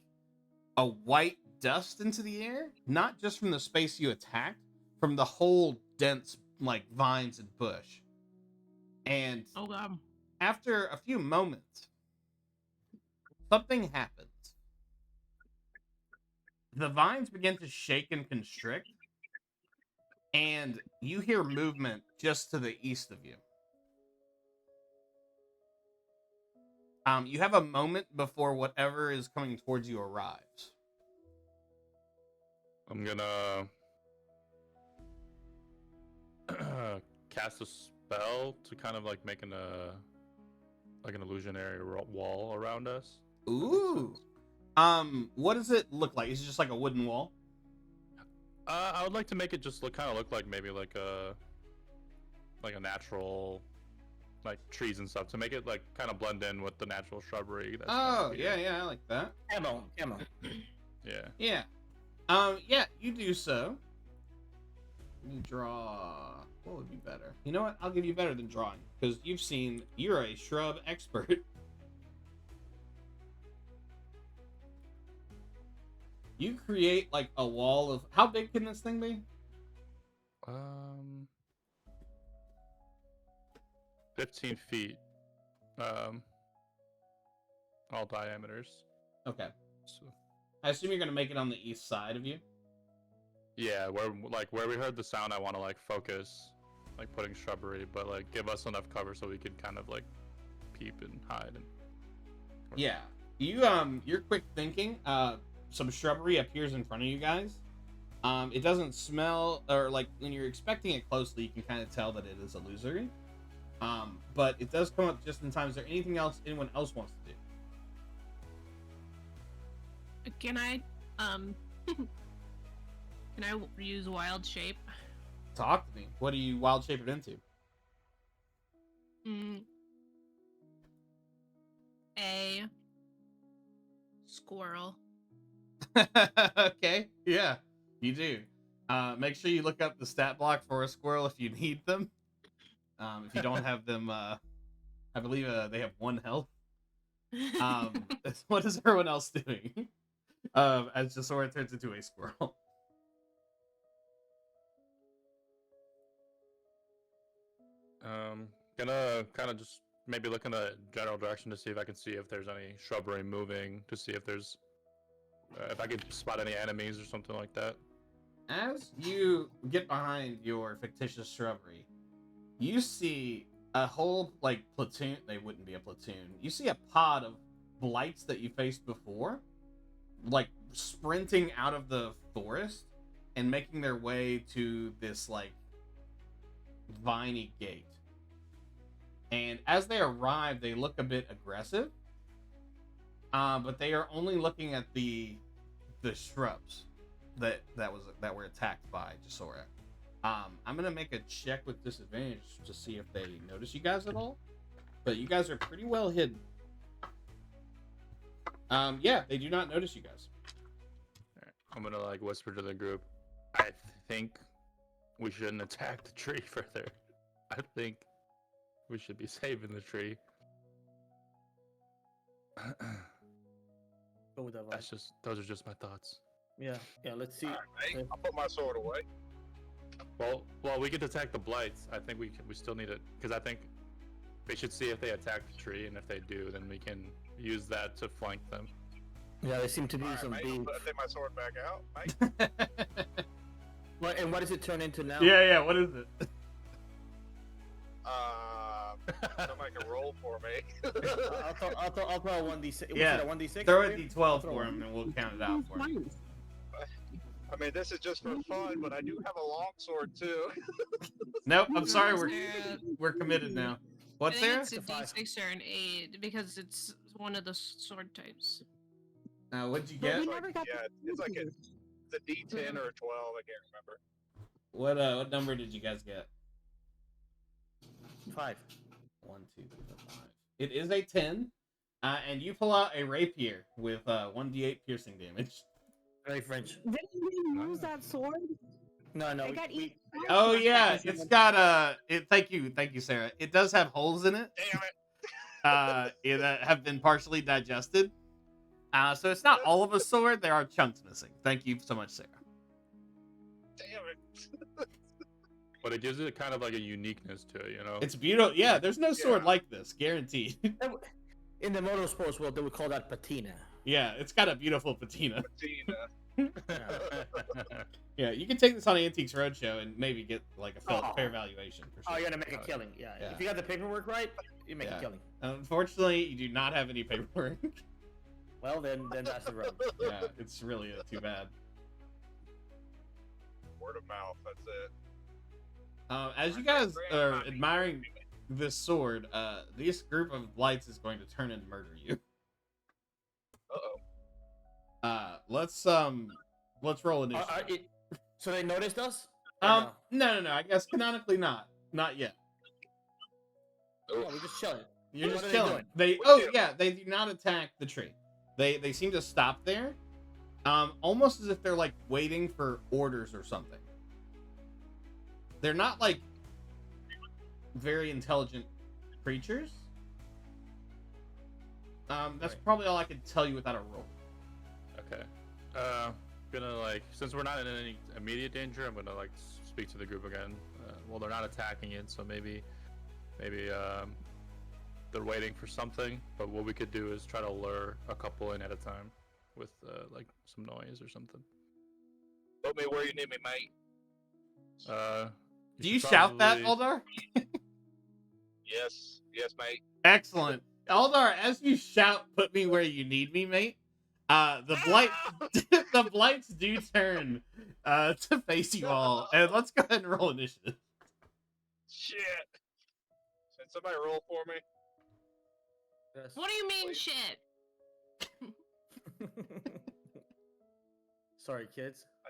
a white dust into the air, not just from the space you attacked, from the whole dense like vines and bush. And oh god, after a few moments, something happens. The vines begin to shake and constrict, and you hear movement just to the east of you. You have a moment before whatever is coming towards you arrives. I'm gonna cast a spell to kind of like make an illusionary wall around us. Ooh. What does it look like? Is it just like a wooden wall? I would like to make it just look like maybe like a natural, like trees and stuff, to make it like kind of blend in with the natural shrubbery. That's Oh, yeah, I like that. Camo. Yeah. Yeah. Yeah, you do so. You draw. What would be better? You know what? I'll give you better than drawing, because you're a shrub expert. You create like a wall of, how big can this thing be? 15 feet. All diameters. Okay. So, I assume you're gonna make it on the east side of you. yeah, where we heard the sound, I want to like focus, like putting shrubbery, but like give us enough cover so we can kind of like peep and hide. And Yeah. You're quick thinking. Some shrubbery appears in front of you guys. It doesn't smell, or like when you're expecting it closely, you can kind of tell that it is illusory. But it does come up just in time. Is there anything else anyone else wants to do? Can I can I use wild shape? Talk to me. What do you wild shape it into? A squirrel. Okay, yeah, you do. Make sure you look up the stat block for a squirrel if you need them. If you don't have them, I believe they have 1 health. What is everyone else doing? As Jasora turns into a squirrel. Gonna kind of just maybe look in a general direction to see if I can see if there's any shrubbery moving, to see if there's if I could spot any enemies or something like that. As you get behind your fictitious shrubbery, you see a whole like platoon. They wouldn't be a platoon. You see a pod of blights that you faced before, like sprinting out of the forest and making their way to this like viney gate. And as they arrive, they look a bit aggressive, but they are only looking at the shrubs that were attacked by Jasora. I'm gonna make a check with disadvantage to see if they notice you guys at all. but you guys are pretty well hidden. Yeah, they do not notice you guys. I'm gonna like whisper to the group. I think we shouldn't attack the tree further. I think we should be saving the tree. Go with that vibe. Those are just my thoughts. Yeah, let's see. All right, mate. I'll put my sword away. Well, we could attack the blights. I think we still need it because I think we should see if they attack the tree, and if they do, then we can use that to flank them. Yeah, there seem to be All right, some mate. being. I'll take my sword back out, mate. What does it turn into now? Yeah. What is it? Somebody can roll for me. I'll throw a 1d6. Yeah, Was it a 1d6? Throw a for you? d12 for him, and we'll count it out for him. I mean, this is just for fun, but I do have a long sword too. Nope, I'm sorry, Sarah, we're committed now. What's I think there? it's a It's a five. D6 or an 8 because it's one of the sword types. What'd you But get? we never got Yeah, it's like it's a D10 or a 12. I can't remember. What number did you guys get? 5. 1, 2, 3, 4, 5. It is a 10, and you pull out a rapier with 1d8 piercing damage. Very French. Didn't we use that sword? No, I we, got we, eaten. Oh yeah, it's got thank you, Sarah. It does have holes in it. Damn it! It have been partially digested. So it's not all of a sword. There are chunks missing. Thank you so much, Sarah. Damn it! But it gives it kind of like a uniqueness to it, you know. It's beautiful. Yeah, there's no sword Yeah. like this, guaranteed. in the motorsports world, they would call that patina. Yeah, it's got a beautiful patina. Patina. Yeah, you can take this on Antiques Roadshow and maybe get like a Oh. fair valuation for sure. Oh, you're gonna make a killing. Yeah. Yeah. If you got the paperwork right, you make Yeah. a killing. Unfortunately, you do not have any paperwork. Well, then that's the road. Yeah, it's really too bad. Word of mouth. That's it. As you guys are admiring this sword, this group of lights is going to turn and murder you. Let's roll initiative. So they noticed us? No. I guess canonically not yet. Yeah, we're just chilling. You're What just are they chilling. doing? They do not attack the tree. They seem to stop there, almost as if they're like waiting for orders or something. They're not like very intelligent creatures. That's Right. probably all I can tell you without a roll. Okay. Gonna like, since we're not in any immediate danger, I'm gonna like speak to the group again. Well, they're not attacking it, so maybe they're waiting for something. But what we could do is try to lure a couple in at a time with like some noise or something. Tell me where you need me, mate. Do you should shout that, probably- Aldar? Yes, mate. Excellent. Aldar, as you shout, "Put me where you need me, mate," the the blights do turn to face you all, and let's go ahead and roll initiative. Shit. Can somebody roll for me? Yes. What do you mean, Wait. shit? Sorry, kids. I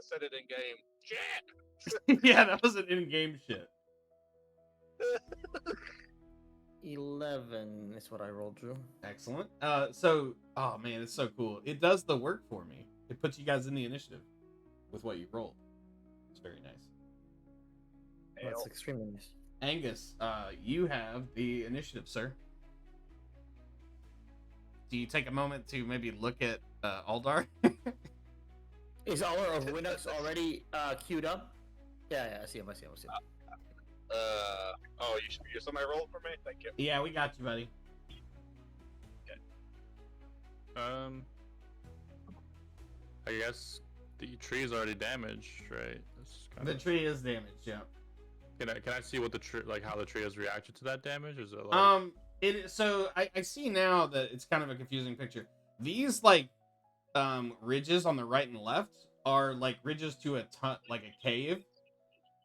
said it in game. Shit. Yeah, that was an in-game shit. 11 is what I rolled, Drew. Excellent. Oh man, it's so cool. It does the work for me. It puts you guys in the initiative with what you rolled. It's very nice. That's extremely nice. Angus, you have the initiative, sir. Do you take a moment to maybe look at Aldar? Is our of Winux already queued up? Yeah, I see him. You somebody roll for me? Thank you. Yeah, we got you, buddy. I guess the tree is already damaged, right? That's The tree is damaged. Yeah. Can I see what the tree, like how the tree has reacted to that damage? Is it like So I see now that it's kind of a confusing picture. These like ridges on the right and left are like ridges to like a cave,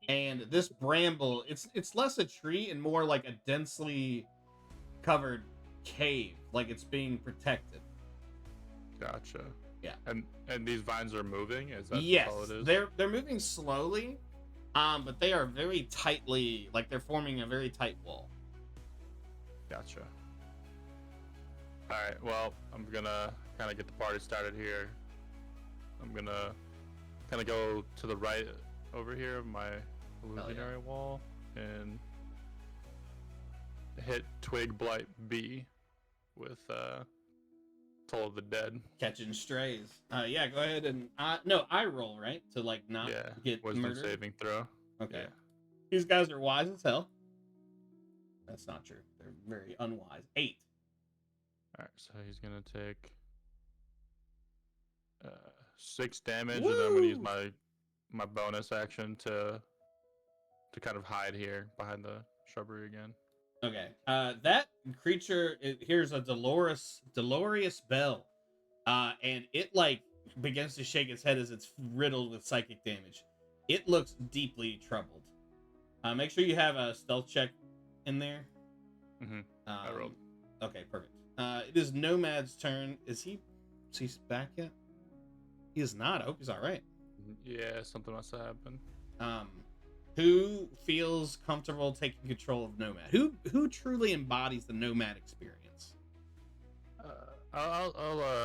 and this bramble, it's less a tree and more like a densely covered cave, like it's being protected. Gotcha. Yeah. And these vines are moving? Is that Yes, all it is? they're moving slowly, but they are very tightly, like they're forming a very tight wall. Gotcha. Alright, well, I'm gonna kind of get the party started here. I'm gonna kind of go to the right over here of my illusionary wall and hit Twig Blight B with Toll of the Dead. Catching strays. Yeah, go ahead and no, I roll, right? To like not get wisdom murdered. saving throw. Okay. Yeah. These guys are wise as hell. That's not true. They're very unwise. 8. Alright, so he's gonna take 6 damage, Woo! and then I'm gonna use my bonus action to kind of hide here behind the shrubbery again. Okay. That creature hears a dolorous bell. And it like begins to shake its head as it's riddled with psychic damage. It looks deeply troubled. Make sure you have a stealth check in there. I rolled. Okay, perfect. It is Nomad's turn. Is he back yet? He is not. I hope he's all right. Yeah, something must have happened. Who feels comfortable taking control of Nomad? Who truly embodies the Nomad experience? I'll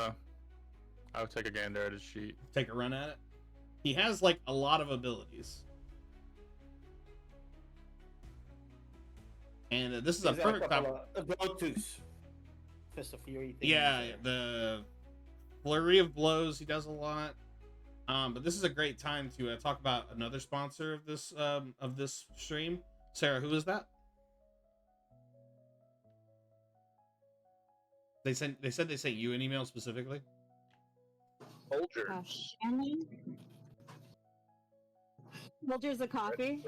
take a gander at his sheet. Take a run at it. He has like a lot of abilities, and this is a perfect time. Go-tos. Fist of Fury thing. Yeah, the flurry of blows. He does a lot. But this is a great time to talk about another sponsor of this stream. Sarah, who is that? They said they sent you an email specifically. Folger. Folger's a coffee.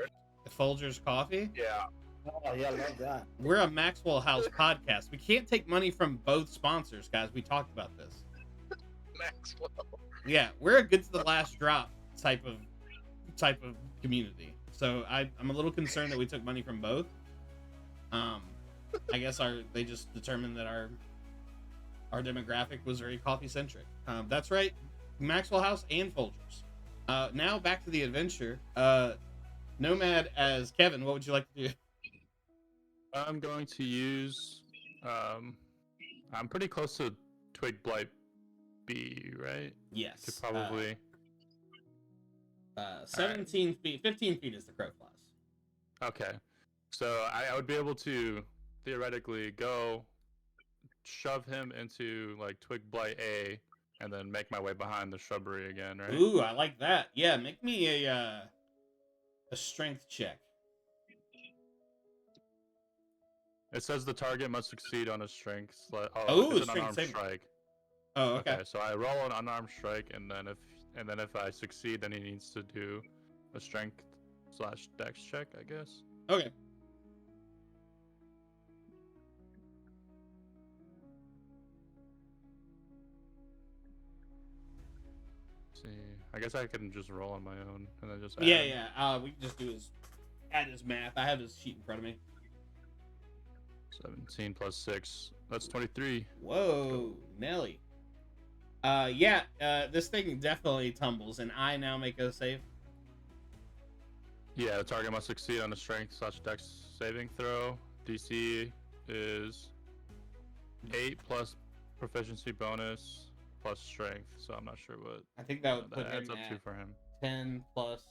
Folger's Coffee. Yeah. Oh yeah, I love that. We're a Maxwell House podcast. We can't take money from both sponsors, guys. We talked about this. Maxwell. Yeah, we're a good to the last drop type of community. So I'm a little concerned that we took money from both. I guess they just determined that our demographic was very coffee centric. That's right, Maxwell House and Folgers. Now back to the adventure. Nomad as Kevin, what would you like to do? I'm going to use. I'm pretty close to Twig Blight B, right? Yes. Could probably. 17 feet, 15 feet is the crow flies. Okay, so I would be able to theoretically go shove him into like Twig Blight A, and then make my way behind the shrubbery again, right? Ooh, I like that. Yeah, make me a strength check. It says the target must succeed on a strength. Oh, it's an strength unarmed saving. strike. Oh, okay. So I roll an unarmed strike, and then if I succeed, then he needs to do a strength/dex check, I guess. Okay. See, I guess I can just roll on my own and then just add. Yeah. We can just do add his math. I have his sheet in front of me. 17 plus 6. That's 23. Whoa, Nelly. This thing definitely tumbles, and I now make a save. Yeah, the target must succeed on a strength/dex saving throw. DC is 8 plus proficiency bonus plus strength. So I'm not sure what. I think that would put that him adds up to at for him. 10 plus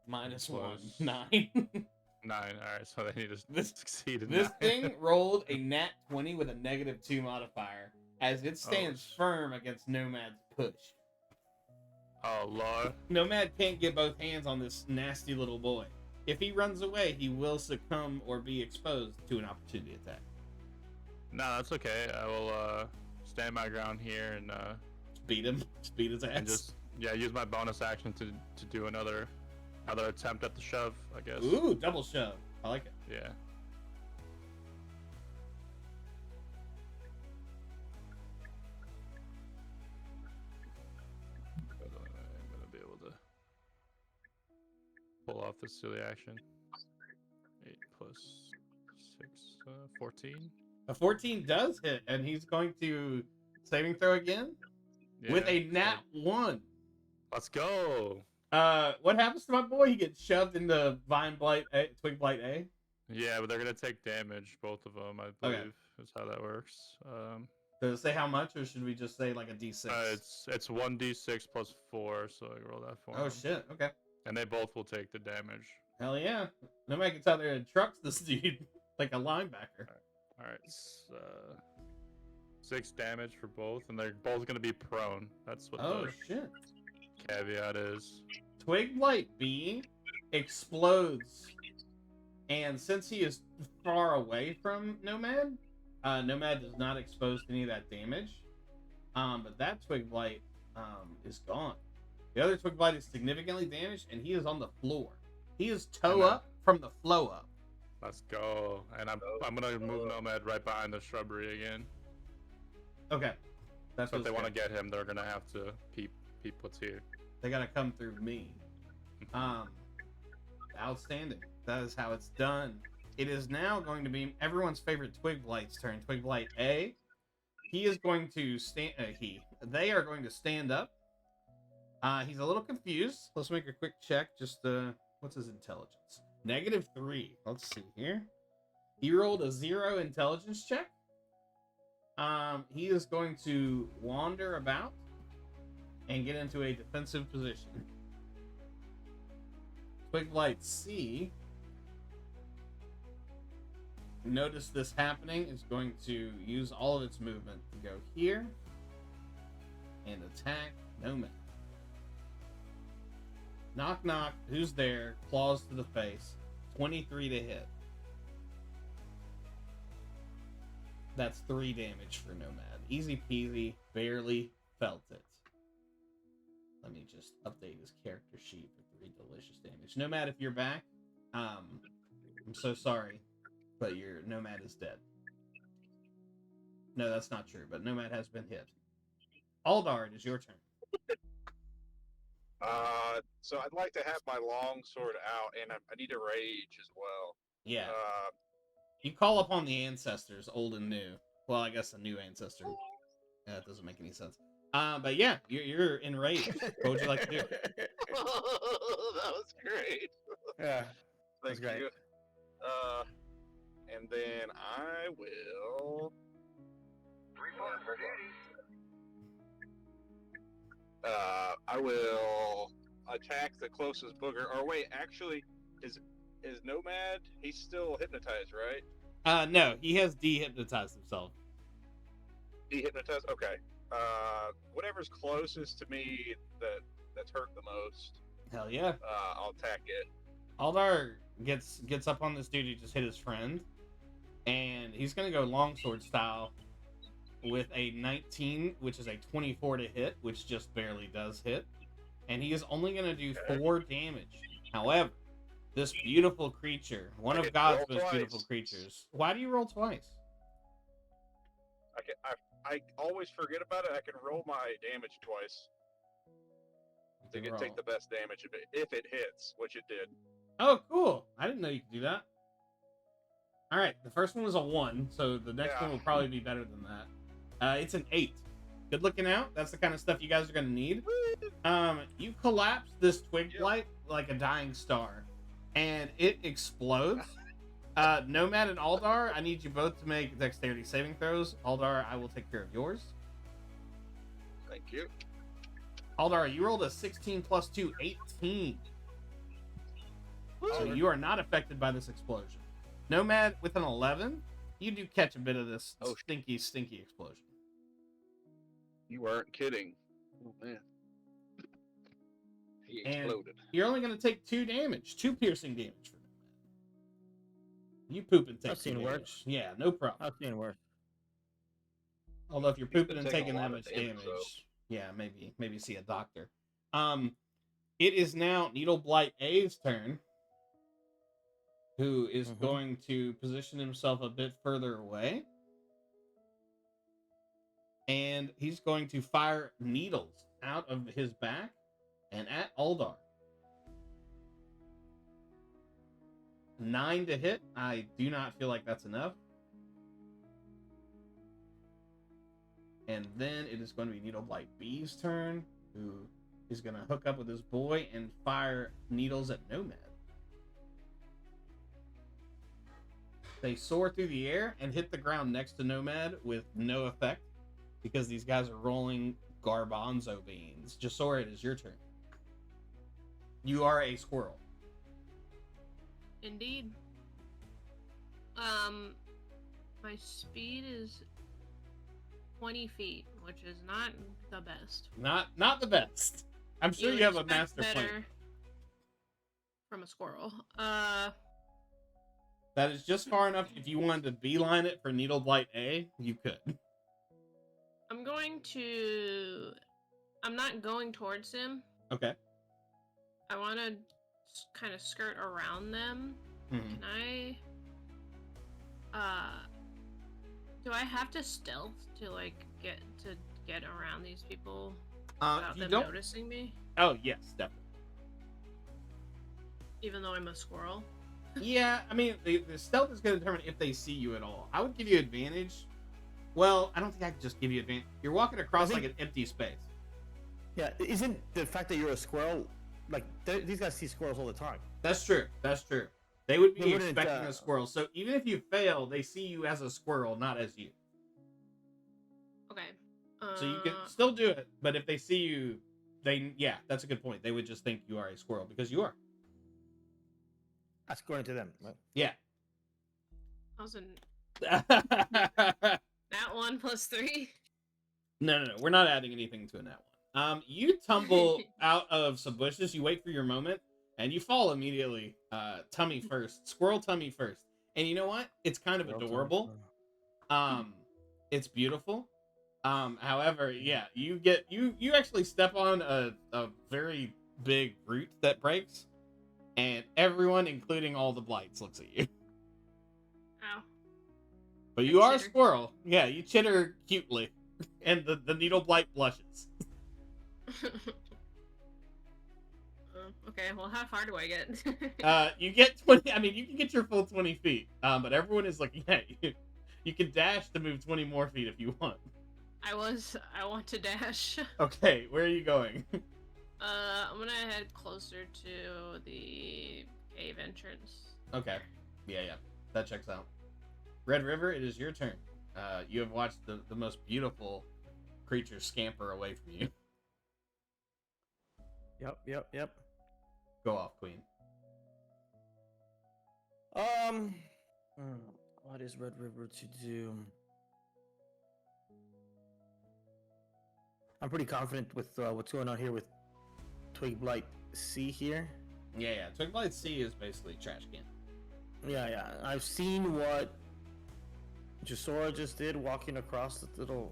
minus 1, Plus 9. 9. All right, so they need to This- succeed in This 9. thing rolled a nat 20 with a -2 modifier, as it stands firm against Nomad's push. Oh lord. Nomad can't get both hands on this nasty little boy. If he runs away, he will succumb or be exposed to an opportunity attack. No, that's okay. I will stand my ground here and Beat him. Beat his ass. and just use my bonus action to do another attempt at the shove, I guess. Ooh, double shove. I like it. Yeah. I'm gonna be able to pull off this silly action. 8 plus 6, 14. A 14 does hit, and he's going to saving throw again with a Yeah, nat 1. Let's go. What happens to my boy? He gets shoved into Twig Blight A. Yeah, but they're gonna take damage, both of them. I Okay. believe is how that works. Does it say how much, or should we just say like a D6? It's 1d6 plus 4, so I roll that for Oh them. shit. Okay. And they both will take the damage. Hell yeah. Nobody can tell there trucks this dude like a linebacker. All right, 6 damage for both, and they're both gonna be prone. That's what Oh the shit. caveat is. Twig Blight B explodes, and since he is far away from Nomad, Nomad is not exposed to any of that damage. But that Twig Blight is gone. The other Twig Blight is significantly damaged, and he is on the floor. He is toe up from the flow up. Let's go. And I'm gonna move Nomad right behind the shrubbery again. Okay. That's So if what they want to get him, they're gonna have to peep what's here. They gotta come through me. Outstanding. That is how it's done. It is now going to be everyone's favorite Twig Blight's turn. Twig Blight A. He is going to stand. They are going to stand up. He's a little confused. Let's make a quick check. Just what's his intelligence? -3. Let's see here. He rolled a 0 intelligence check. He is going to wander about and get into a defensive position. Twig Blight C. Notice this happening, is going to use all of its movement to go here and attack Nomad. Knock knock, who's there? Claws to the face. 23 to hit. That's 3 damage for Nomad. Easy peasy, barely felt it. Let me just update his character sheet for 3 delicious damage. Nomad, if you're back, I'm so sorry, but your Nomad is dead. No, that's not true, but Nomad has been hit. Aldar, it is your turn. So I'd like to have my long sword out, and I need to rage as well. Yeah. You call upon the ancestors, old and new. Well, I guess a new ancestor. That doesn't make any sense. But yeah, you're enraged. What would you like to do? Oh, that was great. Yeah. Thank great. you. And then I will report for duty. I will attack the closest booger. Or wait, actually, is Nomad? He's still hypnotized, right? No, he has dehypnotized himself. Dehypnotized. Okay. Whatever's closest to me that's hurt the most. Hell yeah. I'll attack it. Aldar gets up on this dude who just hit his friend, and he's gonna go longsword style with a 19, which is a 24 to hit, which just barely does hit, and he is only gonna do 4 damage. However, this beautiful creature, one of God's most beautiful creatures. Why do you roll twice? I always forget about it. I can roll my damage twice. To take the best damage if it hits, which it did. Oh, cool. I didn't know you could do that. All right, the first one was a 1, so the next one will probably be better than that. It's an 8. Good looking out. That's the kind of stuff you guys are going to need. You collapse this Twig Blight like a dying star, and it explodes. Nomad and Aldar, I need you both to make dexterity saving throws. Aldar, I will take care of yours. Thank you. Aldar, you rolled a 16 plus 2, 18. So you are not affected by this explosion. Nomad, with an 11, you do catch a bit of this stinky explosion. You weren't kidding. Oh, man. He exploded. And you're only going to take 2 damage. 2 piercing damage for Nomad. You poop and take I've seen worse. Yeah, no problem. I've seen worse. Although if you're pooping and taking a that lot much of damage, damage, yeah, maybe see a doctor. It is now Needle Blight A's turn, who is going to position himself a bit further away. And he's going to fire needles out of his back and at Aldar. 9 to hit. I do not feel like that's enough. And then it is going to be Needle Blight B's turn, who is going to hook up with his boy and fire needles at Nomad. They soar through the air and hit the ground next to Nomad with no effect because these guys are rolling garbanzo beans. Jasora, it is your turn. You are a squirrel. Indeed. My speed is 20 feet, which is not the best. Not the best. I'm sure you have a expect master plan. better from a squirrel. That is just far enough. If you wanted to beeline it for Needle Blight A, you could. I'm not going towards him. Okay. I want to kind of skirt around them. Mm-hmm. Can I? Do I have to stealth to like get around these people without them noticing me? Oh yes, definitely. Even though I'm a squirrel. Yeah, I mean the stealth is going to determine if they see you at all. I would give you advantage. Well, I don't think I could just give you advantage. You're walking across like an empty space. Yeah, isn't the fact that you're a squirrel like these guys see squirrels all the time? That's true. That's true. They would be expecting a squirrel. So even if you fail, they see you as a squirrel, not as you. Okay. So you can still do it, but if they see you, that's a good point. They would just think you are a squirrel because you are. That's according to them, right? Yeah. I was in that 1 + 3. No. We're not adding anything to a nat one. You tumble out of some bushes. You wait for your moment, and you fall immediately. Tummy first, squirrel tummy first. And you know what? It's kind of adorable. It's beautiful. However, yeah, you actually step on a very big root that breaks, and everyone, including all the blights, looks at you. Ow. But you are a squirrel. Yeah, you chitter cutely, and the needle blight blushes. Okay, well, how far do I get? You get 20. I mean, you can get your full 20 feet. But everyone is looking at you. You can dash to move 20 more feet if you want. I want to dash. Okay, where are you going? I'm gonna head closer to the cave entrance. Okay. Yeah. That checks out. Red River, it is your turn. You have watched the most beautiful creature scamper away from you. Yep. Go off, Queen. What is Red River to do? I'm pretty confident with what's going on here with Twig Blight C here. Yeah. Twig Blight C is basically trash can. Yeah. I've seen what Jasora just did walking across the little.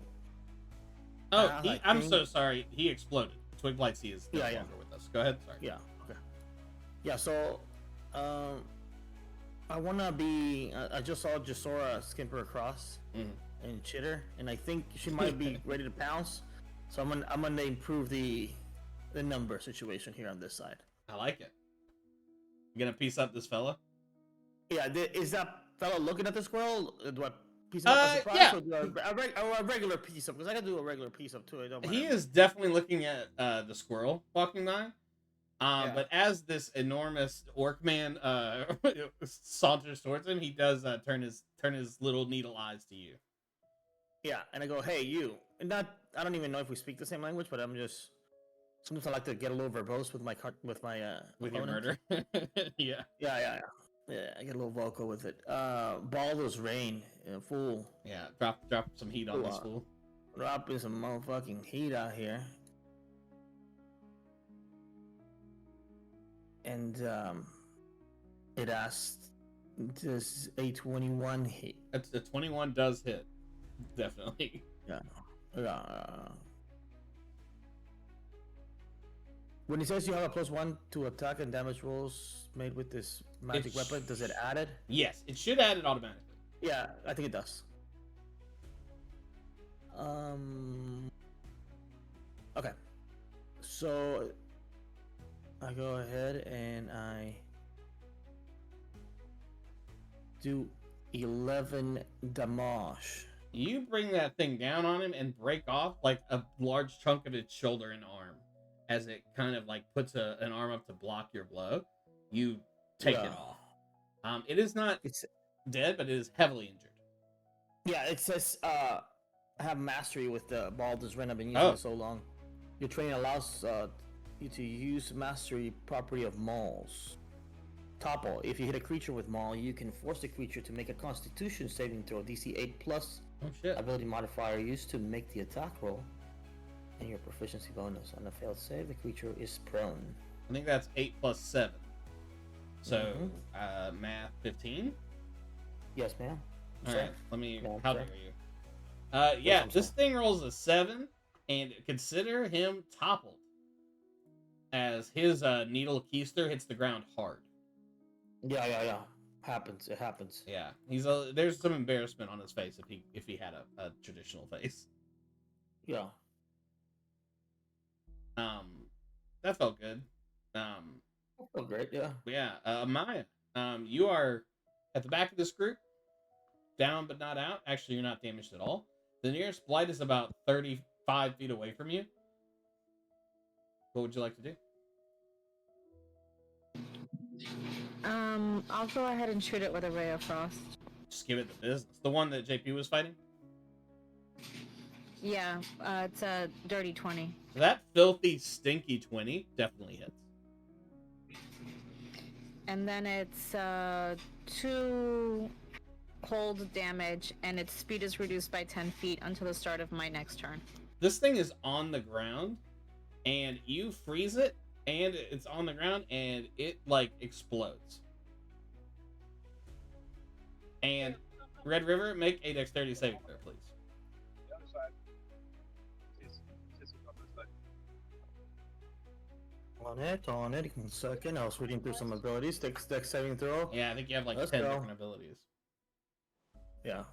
I'm so sorry. He exploded. Twig Blight C is no longer with us. Go ahead. Sorry. Yeah. Okay. Yeah. So, I wanna be. I just saw Jasora skimper across and chitter, and I think she might be ready to pounce. So I'm gonna improve the number situation here on this side. I like it. You gonna piece up this fella? Yeah. Is that fella looking at the squirrel? Do I piece up a surprise or do a regular piece up? Because I gotta do a regular piece up too. He is definitely looking at the squirrel walking by. But as this enormous orc man saunters towards him, he does turn his little needle eyes to you. Yeah, and I go, "Hey, you!" And I don't even know if we speak the same language, but I'm just sometimes I like to get a little verbose with my your murder. Yeah. I get a little vocal with it. Baldur's Rain, fool. Yeah, drop some heat on this fool. Dropping some motherfucking heat out here. And it asked, does a 21 hit? A 21 does hit, definitely. Yeah. When it says you have a +1 to attack and damage rolls made with this magic weapon, does it add it? Yes, it should add it automatically. Yeah, I think it does. Okay. So I go ahead and I do 11 damage. You bring that thing down on him and break off like a large chunk of its shoulder and arm as it kind of like puts an arm up to block your blow. You take it off. It is not dead, but it is heavily injured. Yeah, it says have mastery with the Baldur's Ren. I've been using it so long. Your training allows you to use mastery property of mauls. Topple. If you hit a creature with maul, you can force the creature to make a Constitution saving throw, DC 8+. Oh shit. Ability modifier used to make the attack roll, and your proficiency bonus. On a failed save, the creature is prone. I think that's 8 plus 7. So, math 15? Yes, ma'am. Alright, let me. Yeah, How sure. dare you? Yeah, this thing rolls a 7, and consider him toppled as his needle keister hits the ground hard. Yeah. Happens. It happens. Yeah, there's some embarrassment on his face if he had a traditional face. Yeah. That felt good. Oh, great. Yeah. Yeah. Maya, you are at the back of this group, down but not out. Actually, you're not damaged at all. The nearest blight is about 35 feet away from you. What would you like to do? I'll go ahead and shoot it with a ray of frost. Just give it the business. The one that JP was fighting? Yeah, it's a dirty 20. That filthy, stinky 20 definitely hits. And then it's 2 cold damage, and its speed is reduced by 10 feet until the start of my next turn. This thing is on the ground, and you freeze it, and it's on the ground, and it, like, explodes. And Red River, make a dexterity saving throw, please. The other side. It's on this side. On it. 1 second. I was reading through some abilities. Dex saving throw. Yeah, I think you have like Let's 10 go. different abilities. Yeah.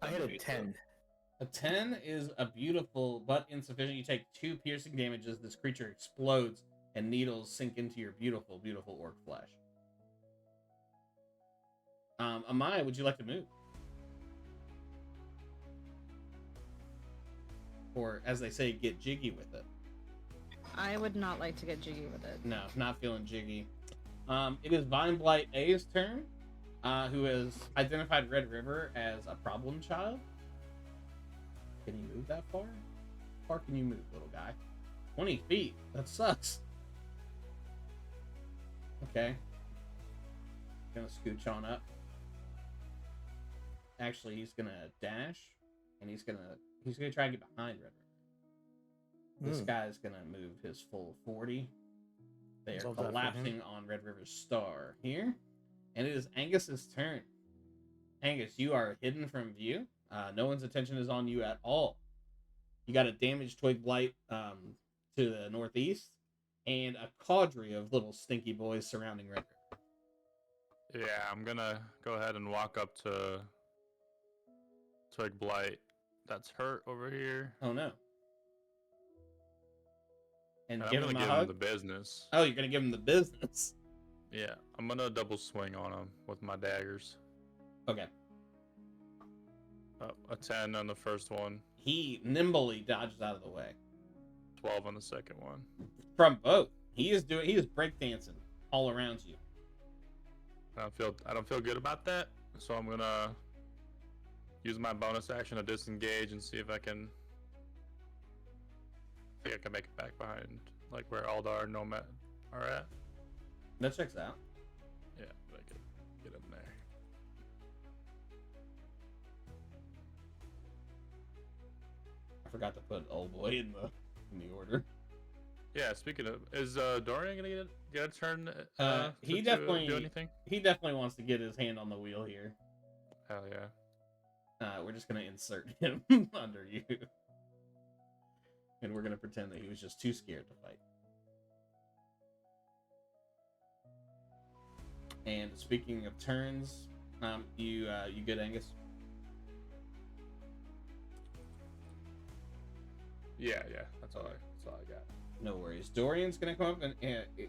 I hit a 10. A 10 is a beautiful but insufficient. You take 2 piercing damages. This creature explodes, and needles sink into your beautiful, beautiful orc flesh. Amaya, would you like to move? Or, as they say, get jiggy with it. I would not like to get jiggy with it. No, not feeling jiggy. It is Vine Blight A's turn, who has identified Red River as a problem child. Can you move that far? How far can you move, little guy? 20 feet. That sucks. Okay. Gonna scooch on up. Actually, he's gonna dash, and he's gonna try to get behind Red River. This guy's gonna move his full 40. They are collapsing on Red River's star here. And it is Angus's turn. Angus, you are hidden from view. No one's attention is on you at all. You got a damaged twig blight to the northeast, and a cadre of little stinky boys surrounding Red River. Yeah, I'm gonna go ahead and walk up to Twig Blight that's hurt over here. Oh no. And I'm give gonna him a give hug? him the business. Oh, you're gonna give him the business. Yeah, I'm gonna double swing on him with my daggers. Okay. Oh, a 10 on the first one. He nimbly dodges out of the way. 12 on the second one. From both. He is breakdancing all around you. I don't feel good about that, so I'm gonna use my bonus action to disengage and see if I can make it back behind, like where Aldar and Nomad are at. That checks out. Yeah, I can get him there. I forgot to put old boy in the order. Yeah, speaking of, is Dorien gonna get a turn? He to definitely do anything. He definitely wants to get his hand on the wheel here. Hell yeah. We're just gonna insert him under you, and we're gonna pretend that he was just too scared to fight. And speaking of turns, you good, Angus? Yeah. That's all I got. No worries. Dorian's gonna come up and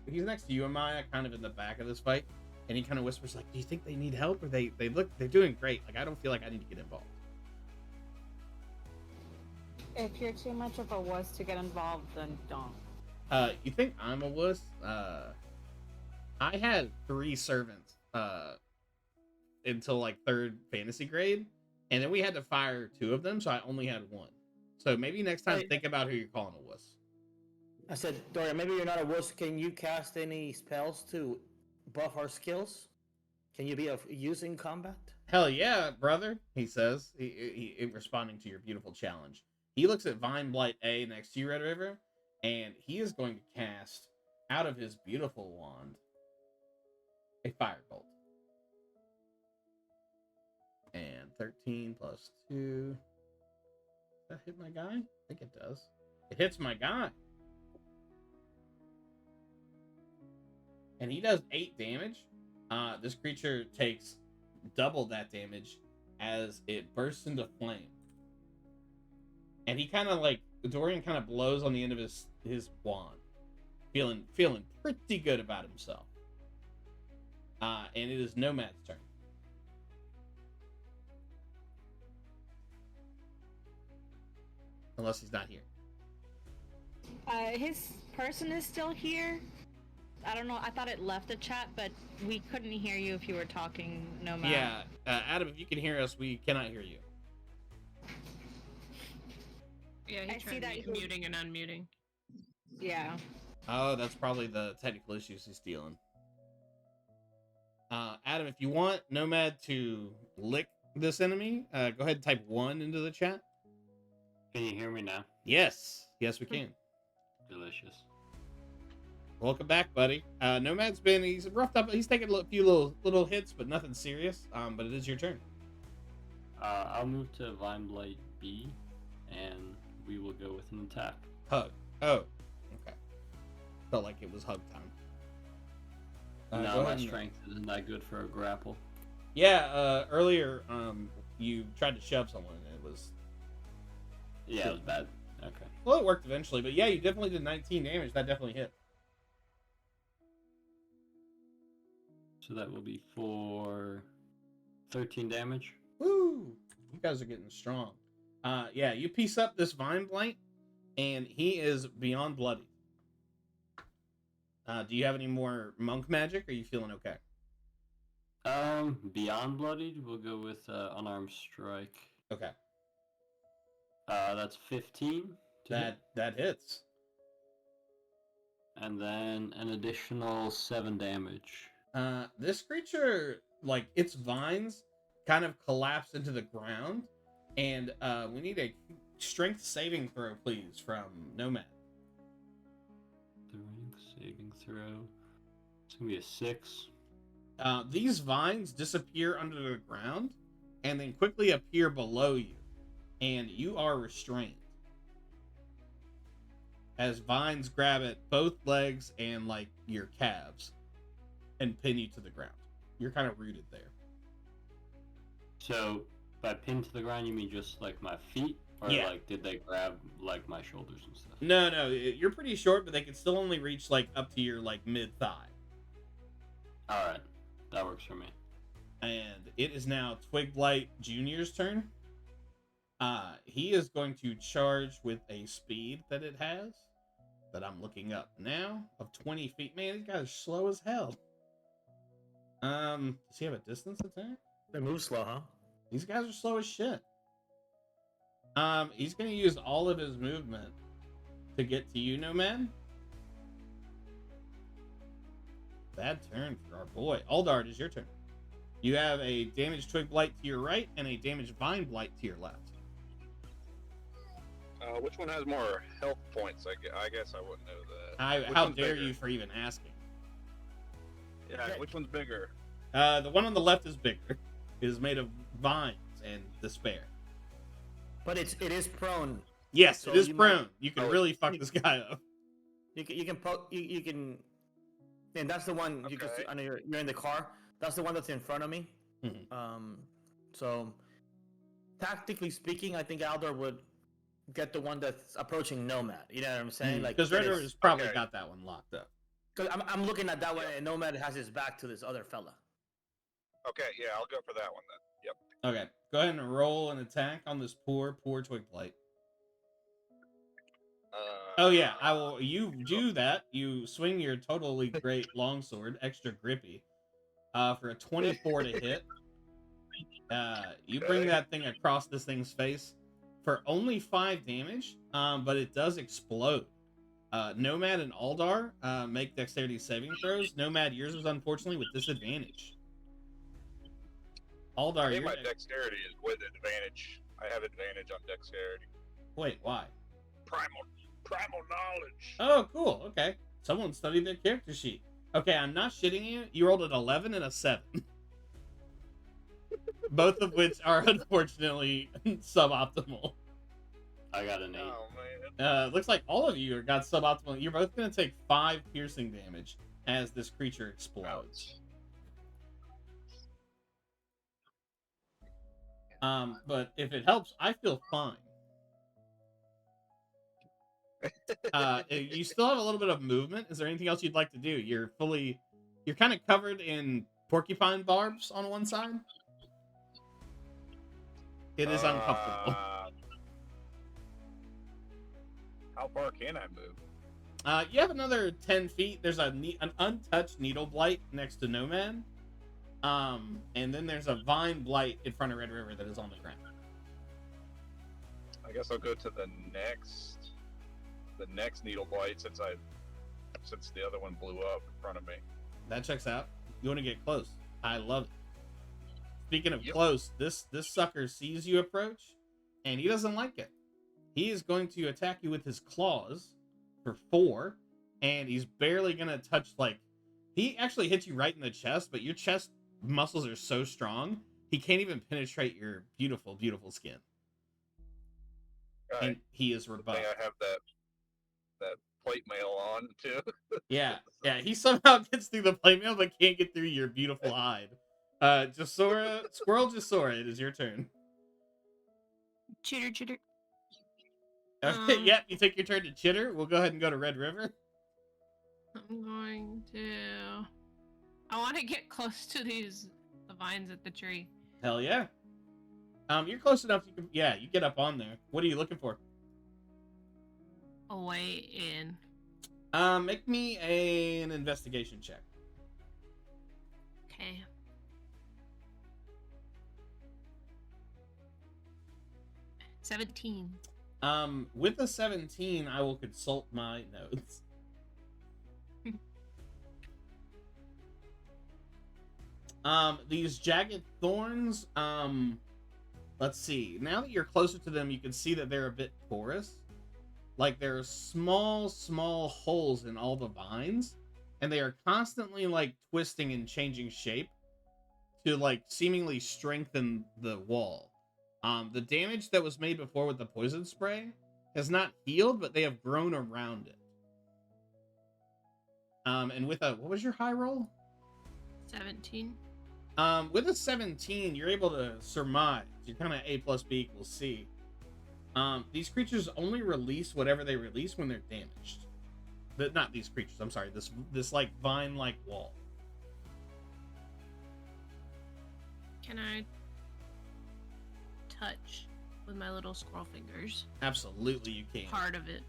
he's next to you and Maya, kind of in the back of this fight, and he kind of whispers like, "Do you think they need help, or they're doing great? Like, I don't feel like I need to get involved." If you're too much of a wuss to get involved, then don't. You think I'm a wuss? I had 3 servants until like 3rd fantasy grade, and then we had to fire 2 of them, so I only had 1. So maybe next time think about who you're calling a wuss. I said, Dorien, maybe you're not a wuss. Can you cast any spells to buff our skills? Can you be of use in combat? Hell yeah, brother, he says, he responding to your beautiful challenge. He looks at Vine Blight A next to you, Red River, and he is going to cast out of his beautiful wand a firebolt. And 13 plus 2. Does that hit my guy? I think it does. It hits my guy. And he does 8 damage. This creature takes double that damage as it bursts into flame. And he kind of like, Dorien kind of blows on the end of his wand. Feeling pretty good about himself. And it is Nomad's turn. Unless he's not here. His person is still here. I don't know. I thought it left the chat, but we couldn't hear you if you were talking, Nomad. Yeah, Adam, if you can hear us, we cannot hear you. Yeah, he tried muting and unmuting. Yeah. Oh, that's probably the technical issues he's dealing. Adam, if you want Nomad to lick this enemy, go ahead and type 1 into the chat. Can you hear me now? Yes. Yes, we can. Delicious. Welcome back, buddy. Nomad's he's roughed up. He's taken a few little hits, but nothing serious. But it is your turn. I'll move to Vine Blight B, and we will go with an attack. Hug. Oh, okay. Felt like it was hug time. No, my strength isn't that good for a grapple. Yeah, earlier, you tried to shove someone, and it was... Yeah, it was bad. Okay. Well, it worked eventually, but yeah, you definitely did 19 damage. That definitely hit. So that will be for 13 damage. Woo! You guys are getting strong. Yeah, you piece up this Vine Blight, and he is beyond bloody. Do you have any more monk magic, or are you feeling okay? Beyond bloodied, we'll go with unarmed strike. Okay. That's 15. That hits. And then an additional 7 damage. This creature, like, its vines kind of collapse into the ground, and we need a strength saving throw, please, from Nomad. Strength saving throw. It's gonna be a 6. These vines disappear under the ground, and then quickly appear below you, and you are restrained. As vines grab at both legs and, like, your calves, and pin you to the ground. You're kind of rooted there. So, by pinned to the ground, you mean just, like, my feet? Or, Yeah. like, did they grab, like, my shoulders and stuff? No, you're pretty short, but they can still only reach, like, up to your, like, mid-thigh. Alright, that works for me. And it is now Twigblight Jr.'s turn. He is going to charge with a speed that it has, that I'm looking up now, of 20 feet. Man, these guys are slow as hell. Does he have a distance attack? They move slow, huh? These guys are slow as shit. He's gonna use all of his movement to get to you, Nomad. Bad turn for our boy. Aldar, it is your turn. You have a damaged Twig Blight to your right and a damaged Vine Blight to your left. Which one has more health points? I guess I wouldn't know that. How dare you for even asking? Yeah, which one's bigger? The one on the left is bigger. It is made of vines and despair. But it is prone. Yes, So it is you prone. might- You can really fuck this guy up. You can, and that's the one you can see. Okay. I know you're in the car. That's the one that's in front of me. Mhm. So tactically speaking, I think Aldor would get the one that's approaching Nomad. You know what I'm saying? Like, Because that Red is- River's probably okay. got that one locked up. Cause I'm looking at that one, and Nomad has his back to this other fella. Okay, yeah, I'll go for that one then. Yep. Okay, go ahead and roll an attack on this poor Twig Blight. Oh yeah, I will. You do that. You swing your totally great longsword, extra grippy, for a 24 to hit. You bring that thing across this thing's face for only 5 damage, but it does explode. Nomad and Aldar make dexterity saving throws. Nomad, yours is unfortunately with disadvantage. Aldar, I think your my dexterity is with advantage. I have advantage on dexterity. Wait, why? Primal knowledge. Oh, cool. Okay. Someone studied their character sheet. Okay, I'm not shitting you. You rolled an 11 and a 7. Both of which are unfortunately suboptimal. I got an 8. Oh man. Looks like all of you got suboptimal. You're both going to take 5 piercing damage as this creature explodes. But if it helps, I feel fine. You still have a little bit of movement. Is there anything else you'd like to do? You're kind of covered in porcupine barbs on one side. It is uncomfortable. How far can I move? You have another 10 feet. There's an untouched needle blight next to Nomad. And then there's a vine blight in front of Red River that is on the ground. I guess I'll go to the next needle blight since the other one blew up in front of me. That checks out. You want to get close. I love it. Speaking of close, this sucker sees you approach, and he doesn't like it. He is going to attack you with his claws for 4, and he's barely going to touch, he actually hits you right in the chest, but your chest muscles are so strong, he can't even penetrate your beautiful, beautiful skin. And he is rebuffed. I have that plate mail on, too. Yeah, he somehow gets through the plate mail, but can't get through your beautiful hide. Squirrel Jasora, it is your turn. Chitter. Okay, yep, you take your turn to chitter. We'll go ahead and go to Red River. I'm going to... I want to get close to the vines at the tree. Hell yeah. You're close enough. You get up on there. What are you looking for? A way in. Make me an investigation check. Okay. $17. With a 17, I will consult my notes. These jagged thorns, let's see. Now that you're closer to them, you can see that they're a bit porous. Like, there are small holes in all the vines, and they are constantly, twisting and changing shape to, seemingly strengthen the wall. The damage that was made before with the poison spray has not healed, but they have grown around it. And with what was your high roll? 17. With a 17, you're able to surmise. You're kind of A plus B equals C. These creatures only release whatever they release when they're damaged. Not these creatures, I'm sorry. This vine-like wall. Can I touch with my little squirrel fingers? Absolutely, you can. Part of it.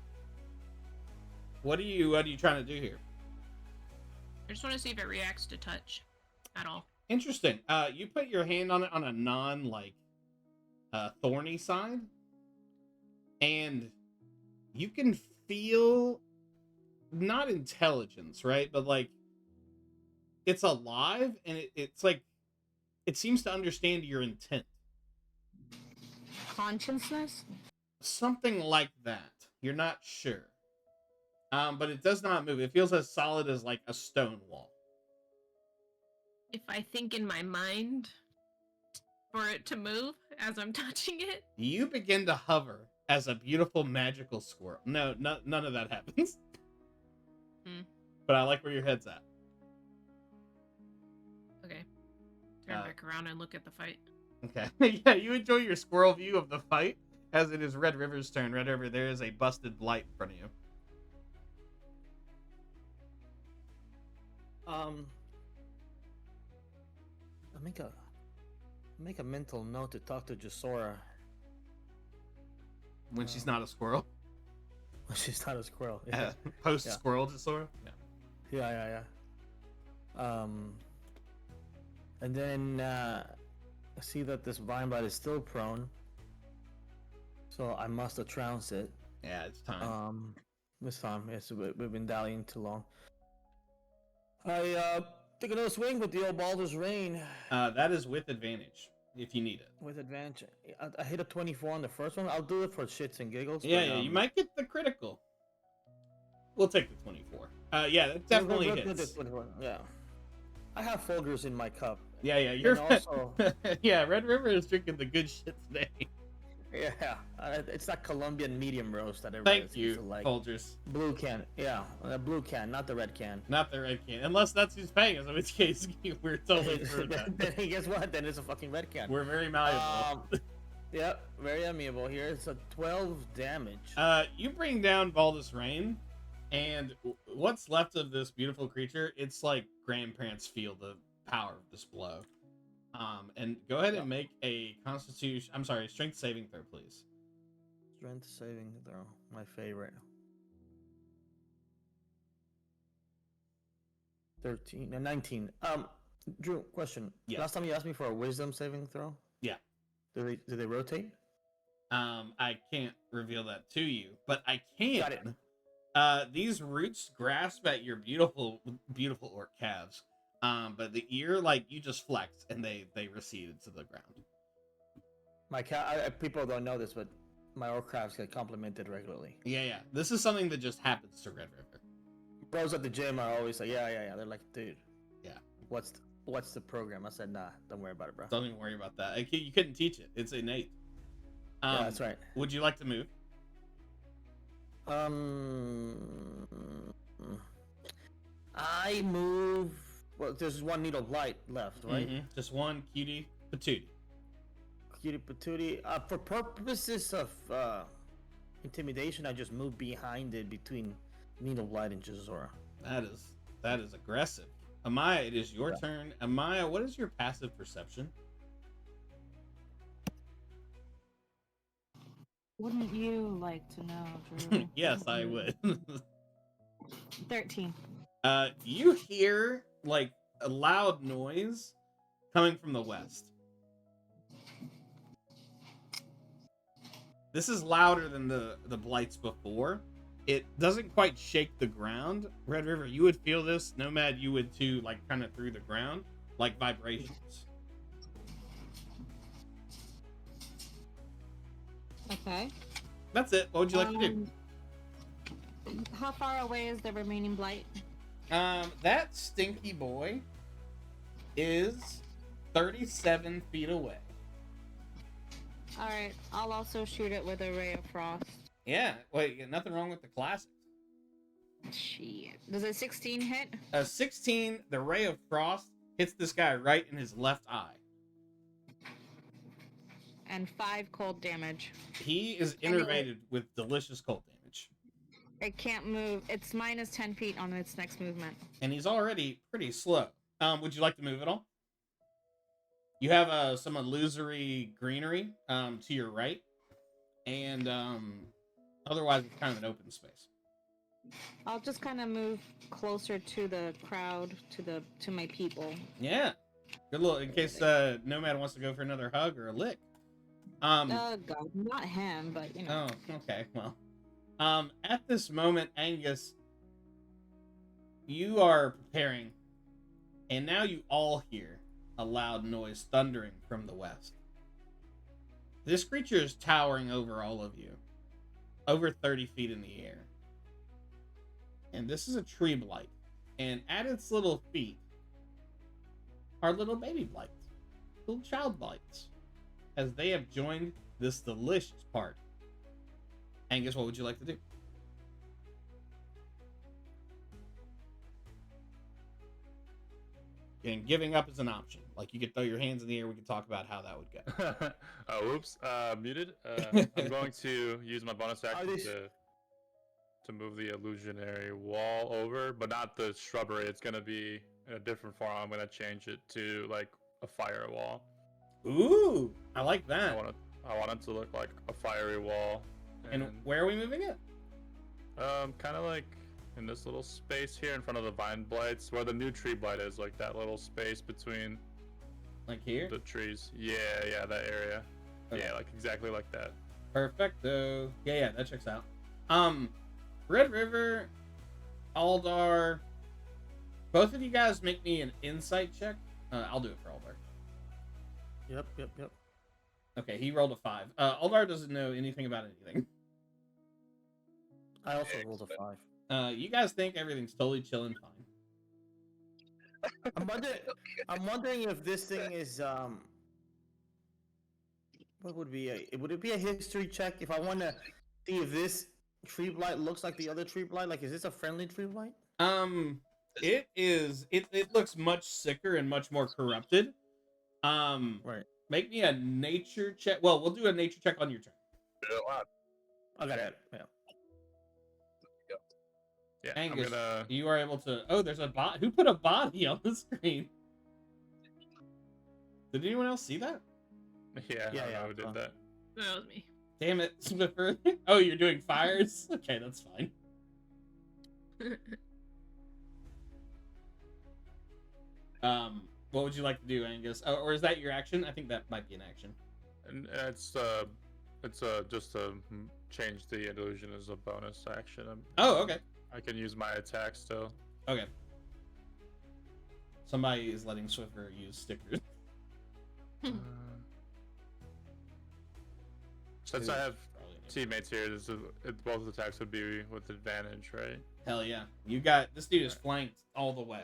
What are you trying to do here? I just want to see if it reacts to touch at all. Interesting. You put your hand on it on a non thorny side, and you can feel not intelligence, right? But it's alive, and it's it seems to understand your intent. Consciousness? Something like that. You're not sure. But it does not move. It feels as solid as a stone wall. If I think in my mind for it to move as I'm touching it, you begin to hover as a beautiful magical squirrel. No, none of that happens. But I like where your head's at. Okay. Turn back around and look at the fight. Okay. Yeah, you enjoy your squirrel view of the fight as it is Red River's turn. Red River, there is a busted blight in front of you. I make a mental note to talk to Jasora. When she's not a squirrel? When she's not a squirrel. Yeah. Post-squirrel Jasora? Yeah. And then I see that this vine blight is still prone. So I must have trounced it. Yeah, it's time. This time. Yes, we've been dallying too long. I take another swing with the old Baldur's Rain. That is with advantage if you need it. With advantage. I hit a 24 on the first one. I'll do it for shits and giggles. Yeah, but, yeah, you might get the critical. We'll take the 24. Yeah, that definitely hits. Yeah. I have Folgers in my cup. Yeah, yeah, you're also... yeah, Red River is drinking the good shit today. Yeah, it's that Colombian medium roast that Thank you, like. Folgers. Blue can, yeah, the blue can, not the red can. Not the red can, unless that's who's paying us. In which case, we're totally through that. Then guess what? Then it's a fucking red can. We're very malleable. Yep, very amiable here. It's a 12 damage. You bring down Baldur's Rain, and what's left of this beautiful creature? It's like grandparents feel the power of this blow. And go ahead and make a strength saving throw, please. Strength saving throw, my favorite. 19. Drew, question. Yes. Last time you asked me for a wisdom saving throw? Yeah. Do they rotate? I can't reveal that to you, but I can. Got it. These roots grasp at your beautiful orc calves. But the ear, like, you just flex and they receded to the ground. My people don't know this, but my orc calves get complimented regularly. Yeah, yeah. This is something that just happens to Red River. Bros at the gym are always like, yeah. They're like, dude, yeah. What's the program? I said, nah, don't worry about it, bro. Don't even worry about that. You couldn't teach it. It's innate. Yeah, that's right. Would you like to move? I move. Well, there's one needle of light left, right? Mm-hmm. Just one cutie patootie. Cutie patootie. For purposes of intimidation, I just move behind it between needle of light and Jazora. That is aggressive. Amaya, it is your turn. Amaya, what is your passive perception? Wouldn't you like to know, Drew? Yes, I would. 13. You hear like a loud noise coming from the west. This is louder than the blights before. It doesn't quite shake the ground. Red River, you would feel this. Nomad, you would too, like kind of through the ground, like vibrations. Okay. That's it. What would you like to do? How far away is the remaining blight? That stinky boy is 37 feet away. Alright, I'll also shoot it with a ray of frost. Yeah, wait, nothing wrong with the classic. Shit. Does a 16 hit? A 16, the ray of frost hits this guy right in his left eye. And 5 cold damage. He is innervated with delicious cold damage. It can't move. It's minus 10 feet on its next movement. And he's already pretty slow. Would you like to move at all? You have some illusory greenery to your right. And otherwise it's kind of an open space. I'll just kind of move closer to the crowd, to my people. Yeah. Good little, in case Nomad wants to go for another hug or a lick. God, not him, but you know. Oh, okay, well. At this moment, Angus, you are preparing, and now you all hear a loud noise thundering from the west. This creature is towering over all of you, over 30 feet in the air. And this is a tree blight, and at its little feet are little baby blights, little child blights, as they have joined this delicious party. Angus, what would you like to do? And giving up is an option. Like, you could throw your hands in the air. We could talk about how that would go. Whoops. Muted. I'm going to use my bonus action to move the illusionary wall over, but not the shrubbery. It's going to be in a different form. I'm going to change it to, like, a firewall. Ooh, I like that. I want it to look like a fiery wall. And where are we moving it? Kind of like in this little space here in front of the vine blights, where the new tree blight is, like that little space between Like here? The trees. Yeah, that area. Okay. Yeah, like exactly like that. Perfecto. Yeah, that checks out. Red River, Aldar, both of you guys make me an insight check. I'll do it for Aldar. Yep. Okay, he rolled a 5. Aldar doesn't know anything about anything. I also rolled a 5. You guys think everything's totally chilling fine. I'm wondering if this thing is what would it be a history check if I want to see if this tree blight looks like the other tree blight? Like, is this a friendly tree blight? It is. It looks much sicker and much more corrupted. Right. Make me a nature check. Well, we'll do a nature check on your turn. I got it. Yeah. Yeah, Angus, I'm gonna... you are able to. Oh, there's a bot. Who put a body on the screen? Did anyone else see that? Yeah, I don't know who did that. That was me. Damn it, Swiffer. Oh, you're doing fires? Okay, that's fine. What would you like to do, Angus? Or is that your action? I think that might be an action. And it's just to change the illusion as a bonus action. Oh, okay. I can use my attack still. Okay. Somebody is letting Swiffer use stickers. Since I have teammates here, both attacks would be with advantage, right? Hell yeah. You got... This dude is flanked all the way.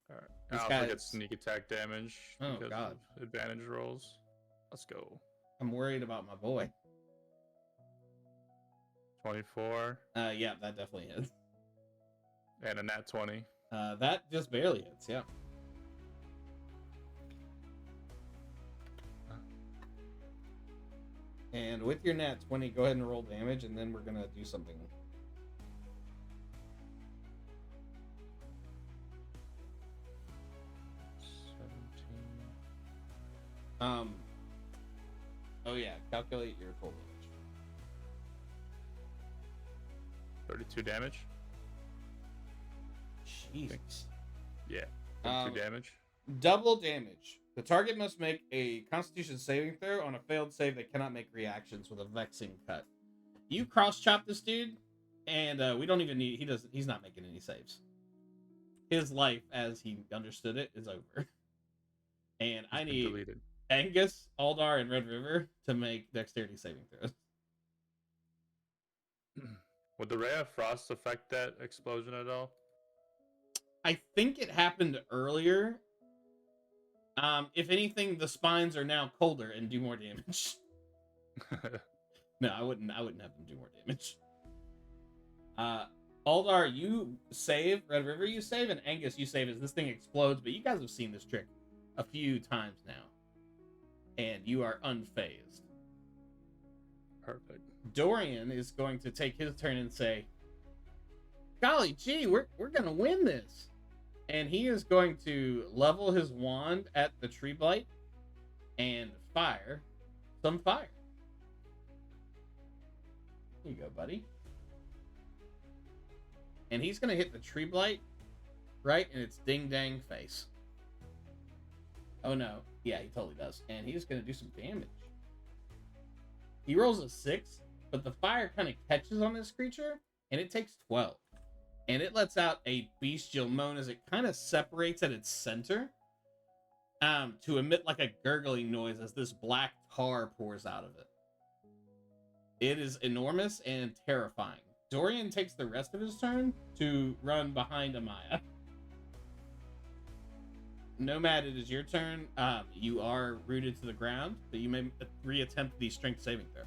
Alright. This I guy also get is- sneak attack damage Oh, because God. of advantage rolls. Let's go. I'm worried about my boy. 24 Yeah, that definitely hits. and a nat 20. That just barely hits, yeah. And with your nat 20, go ahead and roll damage, and then we're gonna do something. Oh yeah, calculate your full damage. 32 damage. Jesus. Yeah. 32 damage. Double damage. The target must make a Constitution saving throw. On a failed save, they cannot make reactions with a vexing cut. You cross chop this dude, and we don't even need. He's not making any saves. His life, as he understood it, is over. And I need Deleted. Angus, Aldar, and Red River to make dexterity saving throws. Would the ray of frost affect that explosion at all? I think it happened earlier. If anything, the spines are now colder and do more damage. No, I wouldn't have them do more damage. Aldar, you save. Red River, you save. And Angus, you save as this thing explodes. But you guys have seen this trick a few times now. And you are unfazed. Perfect. Dorien is going to take his turn and say, golly gee, we're going to win this. And he is going to level his wand at the tree blight and fire some fire. Here you go, buddy. And he's going to hit the tree blight right in its ding-dang face. Oh, no. Yeah, he totally does. And he's going to do some damage. He rolls a 6, but the fire kind of catches on this creature, and it takes 12. And it lets out a bestial moan as it kind of separates at its center to emit like a gurgling noise as this black tar pours out of it. It is enormous and terrifying. Dorien takes the rest of his turn to run behind Amaya. Nomad, it is your turn. You are rooted to the ground, but you may reattempt the strength saving throw.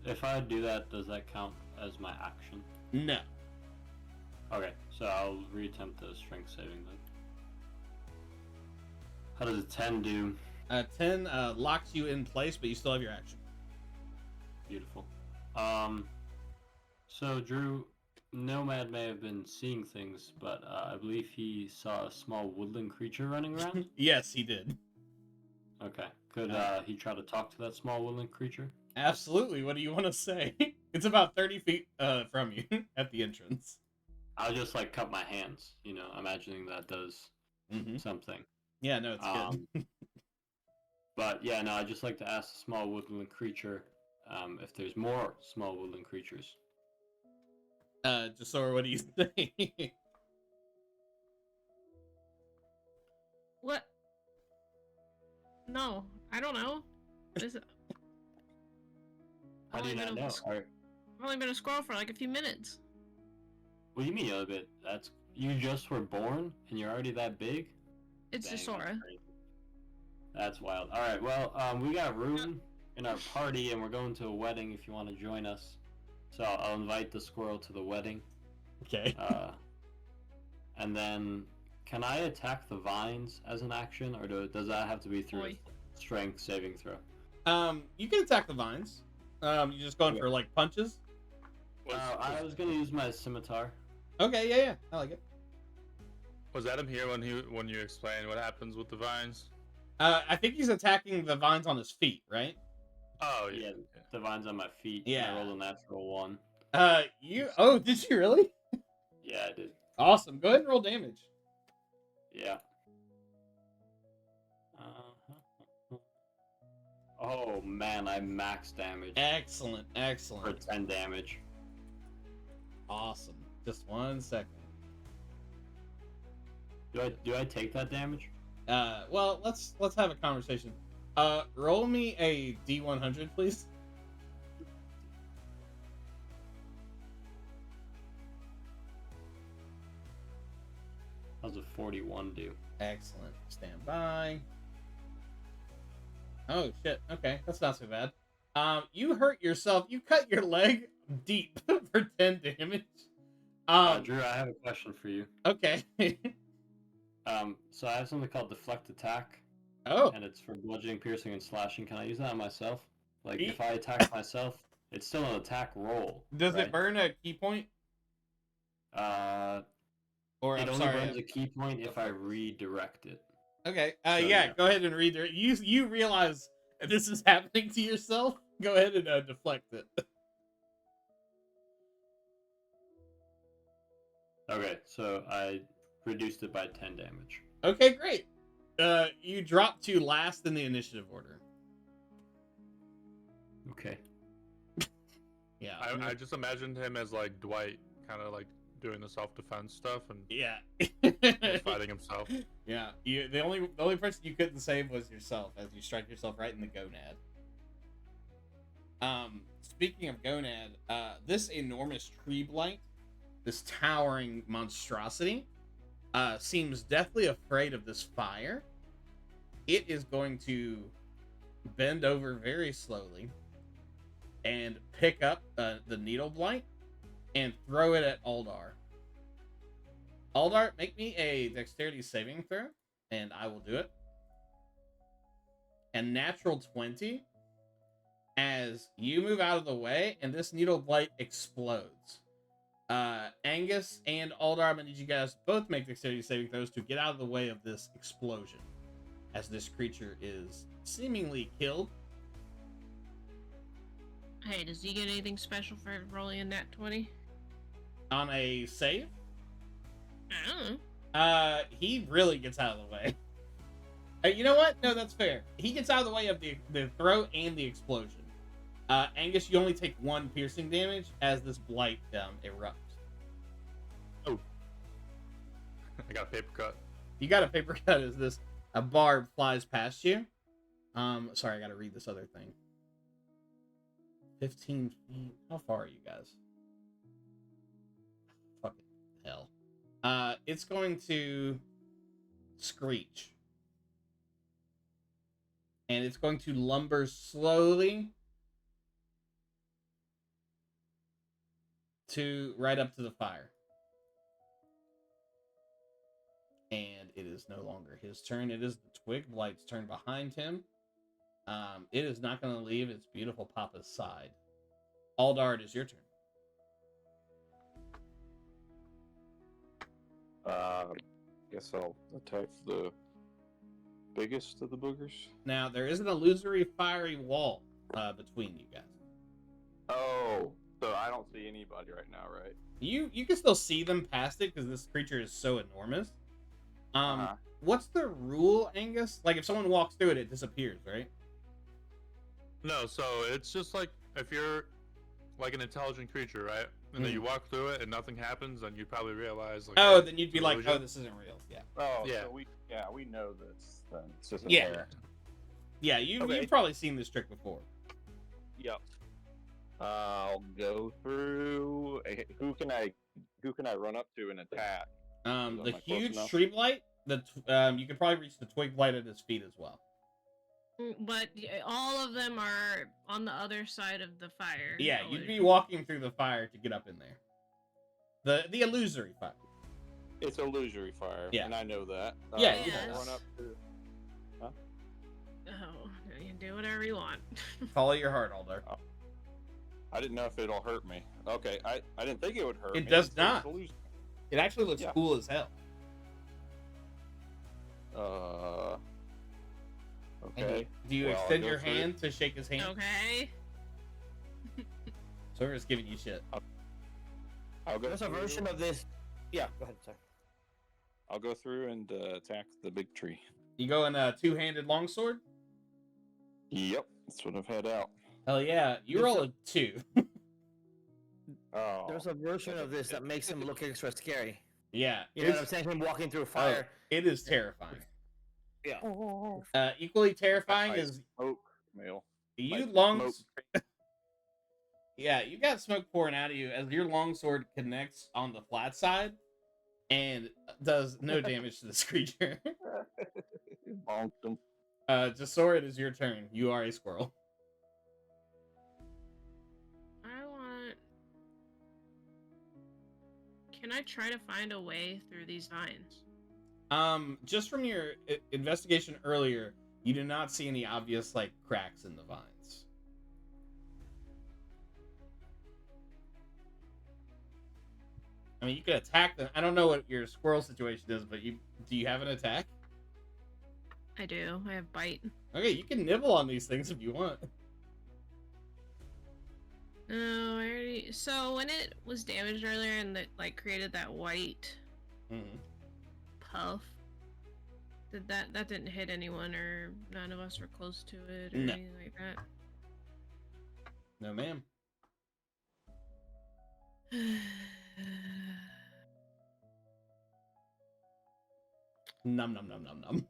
If I do that, does that count as my action? No. Okay, so I'll reattempt the strength saving then. How does a 10 do? 10 locks you in place, but you still have your action. Beautiful. So Drew, Nomad may have been seeing things, but I believe he saw a small woodland creature running around? Yes, he did. Okay. Could he try to talk to that small woodland creature? Absolutely. What do you want to say? It's about 30 feet from you at the entrance. I'll just like cup my hands, you know, imagining that does something. Yeah, no, it's good. But yeah, no, I'd just like to ask the small woodland creature if there's more small woodland creatures. Jasora, what do you say? What? No, I don't know. This, How do you not know? I've only been a squirrel for like a few minutes. What do you mean, a little bit? You just were born and you're already that big? It's Dang, Jasora. That's wild. All right, well, we got room in our party, and we're going to a wedding. If you want to join us, so I'll invite the squirrel to the wedding. Okay. And then, can I attack the vines as an action, or does that have to be through a strength saving throw? You can attack the vines. You just going for like punches. I was gonna use my scimitar. Okay, yeah, I like it. Was Adam here when you explained what happens with the vines? I think he's attacking the vines on his feet, right? Oh Yeah, the vines on my feet. Yeah. I rolled a natural 1. Oh, did you really? Yeah, I did. Awesome. Go ahead and roll damage. Yeah. Oh man, I max damage. Excellent. For 10 damage. Awesome. Just 1 second. Do I take that damage? Well, let's have a conversation. Roll me a D100, please. How's a 41 do? Excellent. Stand by. Oh shit. Okay, that's not so bad. You hurt yourself. You cut your leg deep for 10 damage. Drew, I have a question for you. Okay. So I have something called deflect attack. Oh. And it's for bludgeoning, piercing, and slashing. Can I use that on myself? Like, if I attack myself, it's still an attack roll. Does it burn a key point? It only burns a key point if I redirect it. Okay. Yeah. Go ahead and redirect. You realize this is happening to yourself? Go ahead and deflect it. Okay, so I reduced it by 10 damage. Okay, great. You drop to last in the initiative order. Okay. Yeah. I just imagined him as like Dwight, kind of like doing the self-defense stuff and just fighting himself. Yeah. The only person you couldn't save was yourself, as you strike yourself right in the gonad. Speaking of gonad, this enormous tree blight, this towering monstrosity, seems deathly afraid of this fire. It is going to bend over very slowly and pick up the needle blight and throw it at Aldar. Aldar, make me a dexterity saving throw, and I will do it. And natural 20, as you move out of the way, and this needle blight explodes. Angus and Aldar, I'm going to need you guys both make dexterity saving throws to get out of the way of this explosion, as this creature is seemingly killed. Hey, does he get anything special for rolling a nat 20? On a save? I don't know. He really gets out of the way. You know what? No, that's fair. He gets out of the way of the throw and the explosion. Angus, you only take 1 piercing damage as this blight erupts. Oh. I got a paper cut. You got a paper cut as a barb flies past you. Sorry, I gotta read this other thing. 15 feet. How far are you guys? Fucking hell. It's going to screech. And it's going to lumber slowly to right up to the fire. And it is no longer his turn. It is the twig blight's turn behind him. It is not going to leave its beautiful papa's side. Aldar, it is your turn. Guess I'll attack the biggest of the boogers. Now, there is an illusory fiery wall between you guys. Oh, so I don't see anybody right now, right? You can still see them past it because this creature is so enormous. What's the rule, Angus? Like, if someone walks through it, it disappears, right? No, so it's just like if you're like an intelligent creature, right? And then you walk through it and nothing happens, then you probably realize like, oh, hey, then you'd be it's an like, illusion. oh, this isn't real. Yeah. Oh, Yeah. so we know this. Then it's just Yeah. there. Yeah, you've Okay. probably seen this trick before. Yep. I'll go through. Who can I run up to and attack? The Am I close huge enough? tree blight. You can probably reach the twig blight at his feet as well. But all of them are on the other side of the fire. Yeah, you'd be walking through the fire to get up in there. The illusory fire. It's illusory fire. Yeah. And I know that. Yeah, I'll yes. run up to. Oh, you can do whatever you want. Follow your heart, Alder. I didn't know if it'll hurt me. Okay, I didn't think it would hurt me. It does It's not. illusion. It actually looks Yeah. cool as hell. Okay. Do you Well, I'll extend go your through. hand to shake his hand? Okay. Sora's giving you shit. I'll go. There's a through. version of this. Yeah, go ahead. Sorry. I'll go through and attack the big tree. You go in a two-handed longsword? Yep, that's what I've had out. Hell yeah. You There's roll a 2. Oh. There's a version of this that makes him look extra scary. Yeah. You know what I'm saying? Him walking through fire. It is terrifying. Yeah. Equally terrifying I is smoke meal. you like long. smoke. Yeah, you got smoke pouring out of you as your longsword connects on the flat side and does no damage to this creature. Bonked him. Jasora, it is your turn. You are a squirrel. I want. Can I try to find a way through these vines? Just from your investigation earlier, you do not see any obvious like cracks in the vines. I mean, you could attack them. I don't know what your squirrel situation is, but do you have an attack? I do. I have bite. Okay, you can nibble on these things if you want. No, I already. So when it was damaged earlier and it like created that white puff, that didn't hit anyone, or none of us were close to it, or No. anything like that. No, ma'am. Num num num num num.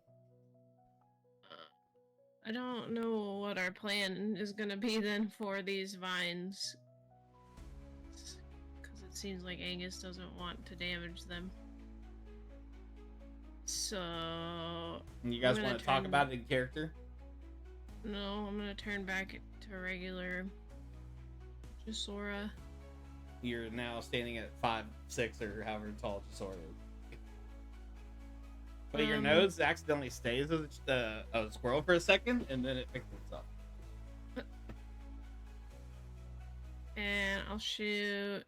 I don't know what our plan is gonna be then for these vines. Because it seems like Angus doesn't want to damage them. So... You guys I'm want gonna to talk turn- about it in character? No, I'm gonna turn back to regular Jasora. You're now standing at 5'6" or however tall Jasora is. But your nose accidentally stays as a squirrel for a second, and then it picks itself. And I'll shoot...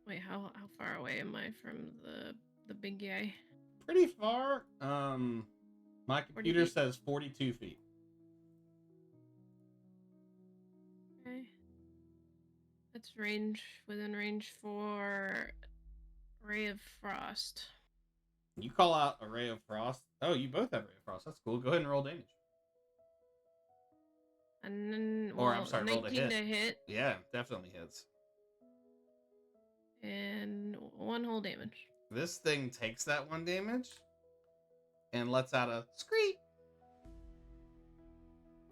Wait, how far away am I from the big guy? Pretty far. My computer feet? says 42 feet. Okay. That's within range for Ray of Frost. You call out a Ray of Frost. Oh, you both have Ray of Frost. That's cool. Go ahead and roll damage. And then, Or, I'm sorry, roll to 19 hit. to hit, Yeah, definitely hits. and 1 whole damage. This thing takes that 1 damage and lets out a screech.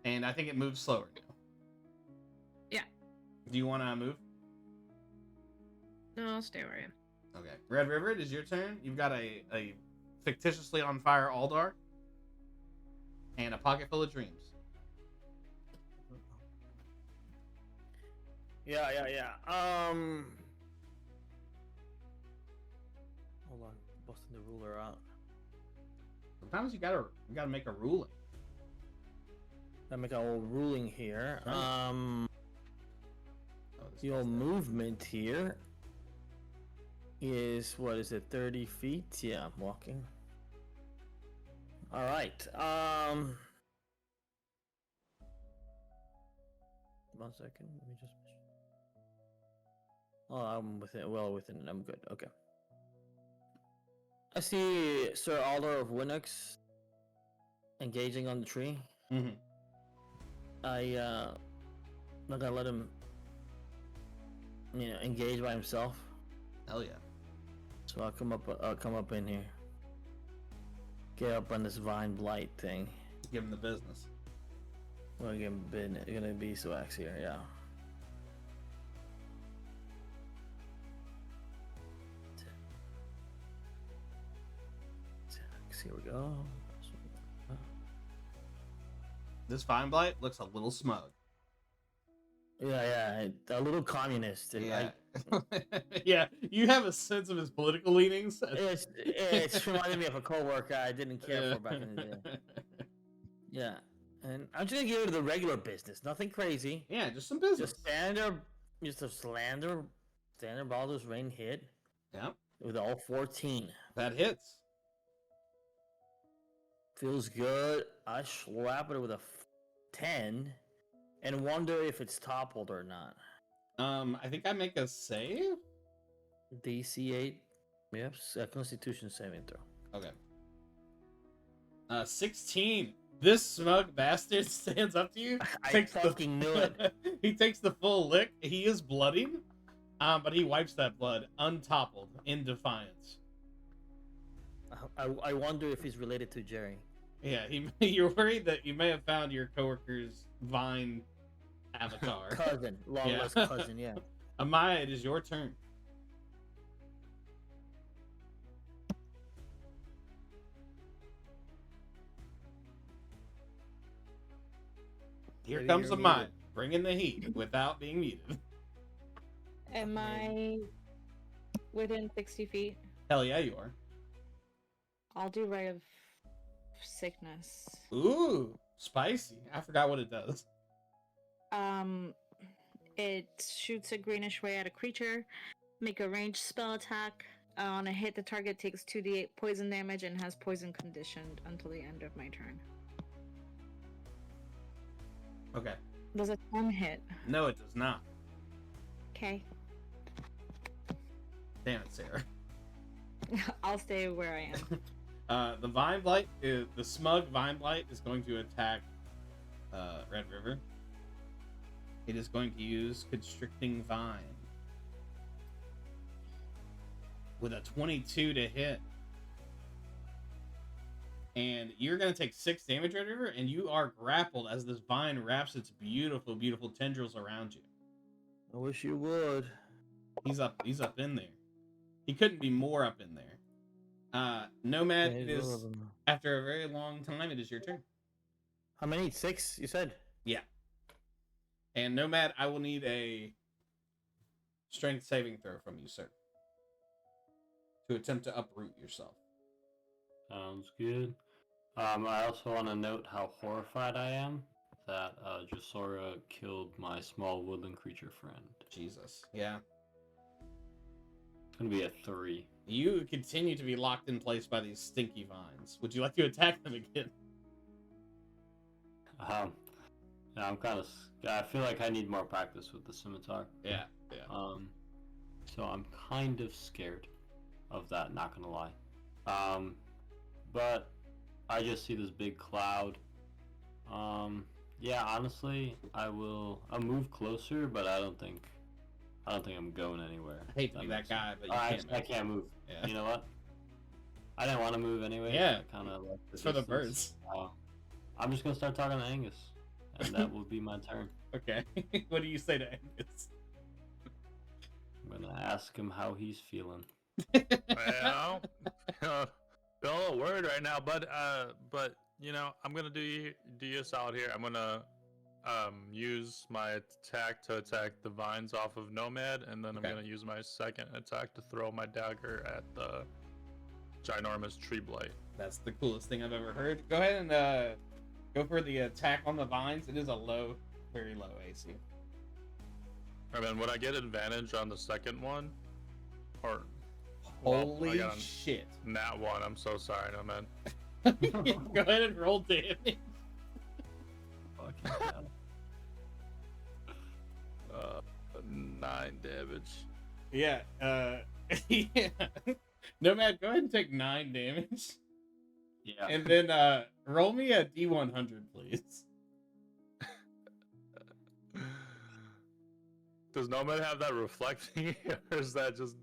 And I think it moves slower now. Yeah. Do you want to move? No, I'll stay where I am. Okay. Red River, it is your turn. You've got a fictitiously on fire Aldar and a pocket full of dreams. Yeah. Hold on, busting the ruler out. Sometimes you gotta make a ruling. I make a old ruling here. Right. The old movement here is, what is it, 30 feet? Yeah, I'm walking. All right. 1 second. Let me just. Oh, I'm within. Well, within it. I'm good. Okay. I see Sir Alder of Winnox engaging on the tree. Mm-hmm. I'm not gonna let him, engage by himself. Hell yeah. So I'll come up in here. Get up on this vine blight thing. Give him the business. We're gonna be Swax here, yeah. Here we go. This Vine Blight looks a little smug. Yeah, a little communist. Yeah. Yeah, you have a sense of his political leanings. It's reminded me of a coworker I didn't care for back in the day. Yeah, and I'm just gonna give it the regular business, nothing crazy. Yeah, just some business. Just a standard Baldur's Reign hit. Yeah. With all 14. That hits. Feels good. I slap it with a 10, and wonder if it's toppled or not. I think I make a save. DC 8. Yep, Constitution saving throw. Okay. 16. This smug bastard stands up to you. I fucking knew it. He takes the full lick. He is bloodied, but he wipes that blood untoppled in defiance. I wonder if he's related to Jerry. Yeah, you're worried that you may have found your coworker's Vine avatar. Cousin, long lost cousin, yeah. Amaya, it is your turn. Here Maybe comes you're Amaya, muted. bringing the heat without being muted. Am I within 60 feet? Hell yeah, you are. I'll do Ray of Sickness. Ooh, spicy. I forgot what it does. It shoots a greenish ray at a creature. Make a ranged spell attack. On a hit, the target takes 2d8 poison damage and has poison conditioned until the end of my turn. Okay. Does a 10 hit? No, it does not. Okay. Damn it, Sarah. I'll stay where I am. The Vine Blight, the smug Vine Blight is going to attack Red River. It is going to use Constricting Vine with a 22 to hit. And you're going to take 6 damage, Red River, and you are grappled as this vine wraps its beautiful, beautiful tendrils around you. I wish you would. He's up in there. He couldn't be more up in there. Nomad, it is, after a very long time, it is your turn. How many? 6, you said? Yeah. And Nomad, I will need a strength saving throw from you, sir, to attempt to uproot yourself. Sounds good. I also want to note how horrified I am that Jusora killed my small woodland creature friend. Jesus. Yeah. It's gonna be a 3. You continue to be locked in place by these stinky vines. Would you like to attack them again? Yeah, I feel like I need more practice with the scimitar. Yeah. So I'm kind of scared of that, not gonna lie. But I just see this big cloud. Yeah, honestly, I'll move closer, but I don't think I'm going anywhere. I hate to be that guy, but you can't. I can't move. Yeah. You know what? I didn't want to move anyway. Yeah. I kind of It's for the birds. I'm just gonna start talking to Angus, and that will be my turn. Okay. What do you say to Angus? I'm gonna ask him how he's feeling. Well, still a word right now, but I'm gonna do you a solid here. I'm gonna use my attack to attack the vines off of Nomad, and then I'm gonna use my second attack to throw my dagger at the ginormous tree blight. That's the coolest thing I've ever heard. Go ahead and go for the attack on the vines. It is a low, very low AC. And then would I get advantage on the second one? Or holy I got shit. Nat 1, I'm so sorry, no man. Go ahead and roll damage. Fucking hell. 9 damage. Yeah, yeah. Nomad, go ahead and take 9 damage. Yeah. And then roll me a D100, please. Does Nomad have that reflecting, or is that just?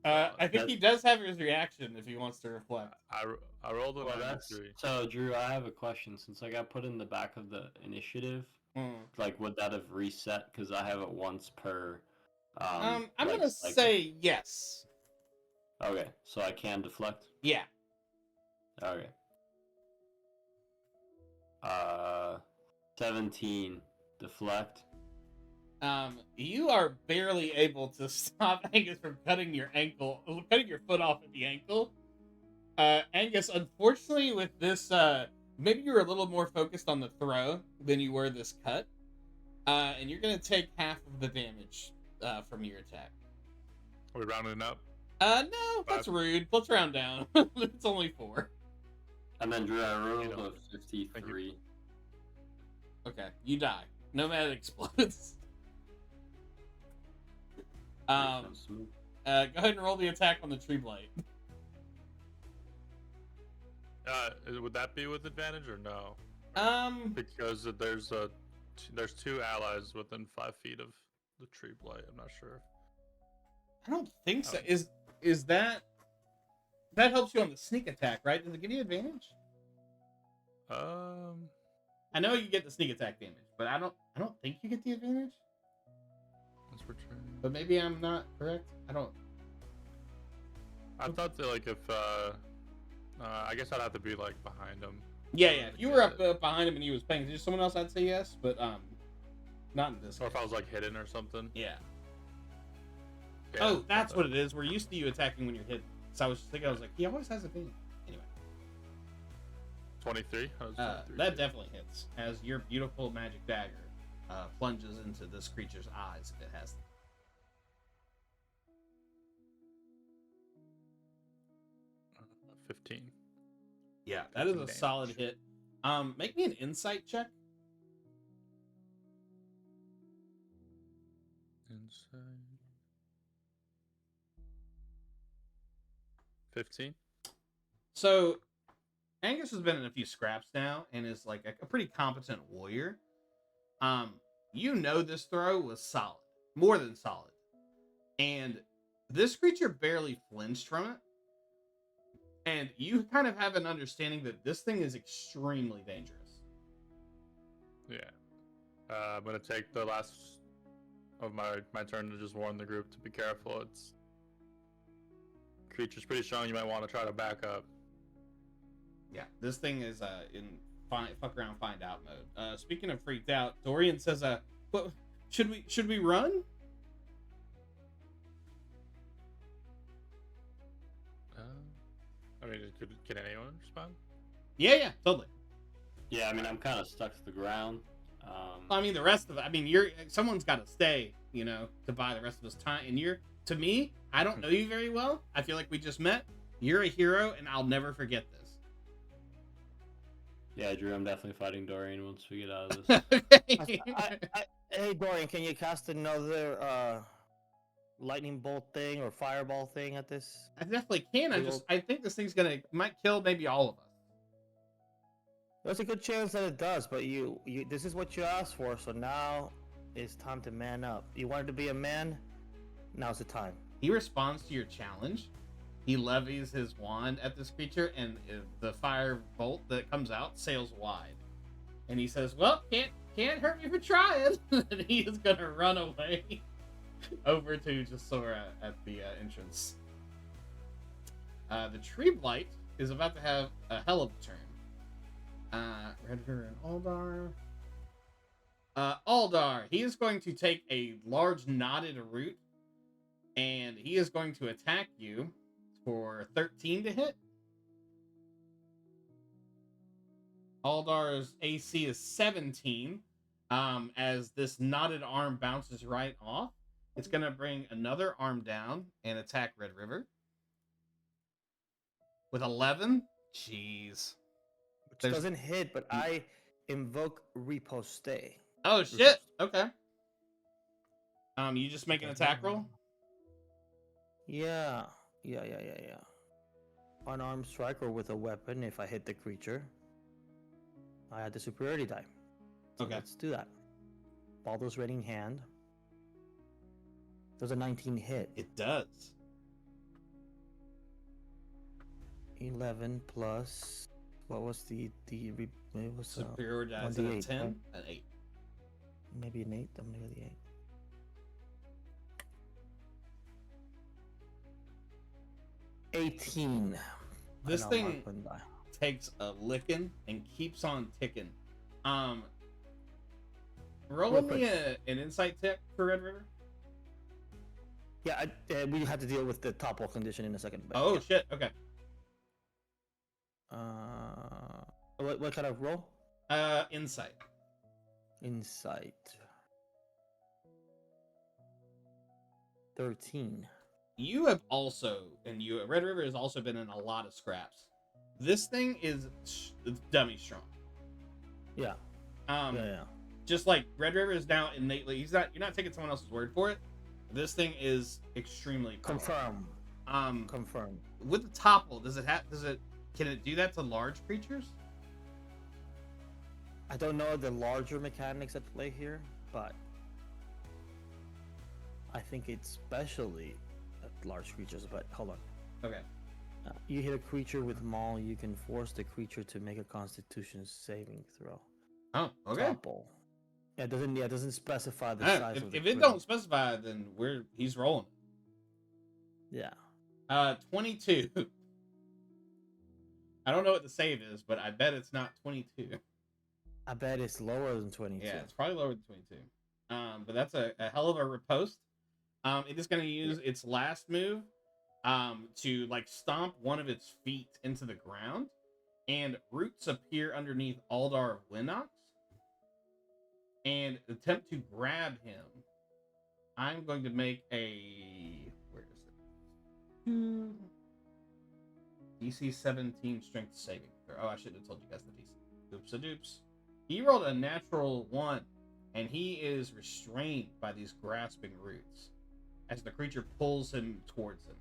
I think he does have his reaction if he wants to reflect. I rolled a Well, 93. so Drew, I have a question. Since I got put in the back of the initiative, like would that have reset? Because I have it once per. I'm like, gonna cycle. say yes. Okay, so I can deflect. Yeah. Okay. 17 deflect. You are barely able to stop Angus from cutting your foot off at the ankle. Angus, unfortunately, with this, maybe you're a little more focused on the throw than you were this cut. And you're gonna take half of the damage from your attack. Are we rounding up? No, that's rude. Let's round down. It's only 4. And then Drew, I rolled a 53. Okay, you die. Nomad explodes. Go ahead and roll the attack on the tree blight. Would that be with advantage or no? Because there's 2 allies within 5 feet of the tree blight. I'm not sure. I don't think so. Is that helps you on the sneak attack, right? Does it give you advantage? I know you get the sneak attack damage, but I don't think you get the advantage. Let's return. But maybe I'm not correct. I thought that like if I guess I'd have to be like behind him. Yeah. If you were up behind him and he was paying attention to someone else, I'd say yes, but not in this Or case. if I was like hidden or something. Yeah. Yeah, Oh, that's what it is. We're used to you attacking when you're hidden. So I was just thinking, I was like, he always has a thing. Anyway. 23? That definitely hits. As your beautiful magic dagger plunges into this creature's eyes if it has them. Uh, 15. Yeah, that is a damage. solid hit. Make me an insight check. Inside. 15. So, Angus has been in a few scraps now and is like a pretty competent warrior. You know this throw was solid, more than solid, and this creature barely flinched from it. And you kind of have an understanding that this thing is extremely dangerous. Yeah. I'm gonna take the last of my turn to just warn the group to be careful. It's creature's pretty strong. You might want to try to back up. Yeah, this thing is in fuck around, find out mode. Speaking of freaked out, Dorien says, "What should we run?" I mean, can anyone respond? Yeah, totally. Yeah, I mean, I'm kind of stuck to the ground. I mean, the rest of it. I mean, someone's got to stay, to buy the rest of his time. And to me, I don't know you very well. I feel like we just met. You're a hero, and I'll never forget this. Yeah, Drew, I'm definitely fighting Dorien once we get out of this. Hey, Dorien, can you cast another lightning bolt thing or fireball thing at this? I definitely can. I think this thing's might kill maybe all of us. There's a good chance that it does, but you this is what you asked for, so now it's time to man up. You wanted to be a man? Now's the time. He responds to your challenge. He levies his wand at this creature, and the fire bolt that comes out sails wide. And he says, "Well, can't hurt me for trying." And he is gonna run away over to Jasora at the entrance. The tree blight is about to have a hell of a turn. Redger and Aldar. Aldar, he is going to take a large knotted root, and he is going to attack you for 13 to hit. Aldar's AC is 17. As this knotted arm bounces right off, it's going to bring another arm down and attack Red River. With 11? Jeez. Which doesn't hit, but I invoke riposte. Oh, shit. Okay. You just make an attack roll? Yeah. unarmed strike or with a weapon if I hit the creature. I had the superiority die. So Okay. let's do that. Baldur's Raining Hand. Does a 19 hit? It does. 11 plus. What was it was Superior dies at a 10, an 8. Maybe an 8. I'm gonna go the 8. This thing takes a licking and keeps on ticking. Roll me an insight check for Red River. Yeah, we have to deal with the topple condition in a second. Oh yeah. shit! Okay. What kind of roll? Insight. Insight. 13. You have also, and Red River has also been in a lot of scraps. This thing is dummy strong. Yeah. Yeah. Just like Red River is now innately, you're not taking someone else's word for it. This thing is extremely powerful. Confirm. With the topple, can it do that to large creatures? I don't know the larger mechanics at play here, but I think it's especially at large creatures. But hold on. Okay. You hit a creature with maul, you can force the creature to make a Constitution saving throw. Oh, okay. Topple. Yeah, it doesn't specify the size of the if it don't specify, then he's rolling. Yeah. 22. I don't know what the save is, but I bet it's not 22. I bet it's lower than 22. Yeah, it's probably lower than 22. But that's a hell of a riposte. It is going to use its last move to like stomp one of its feet into the ground, and roots appear underneath Aldar of Winox and attempt to grab him. I'm going to make a DC 17 strength saving throw. Oh, I should have told you guys the DC. Oops a doops. He rolled a natural 1, and he is restrained by these grasping roots as the creature pulls him towards him.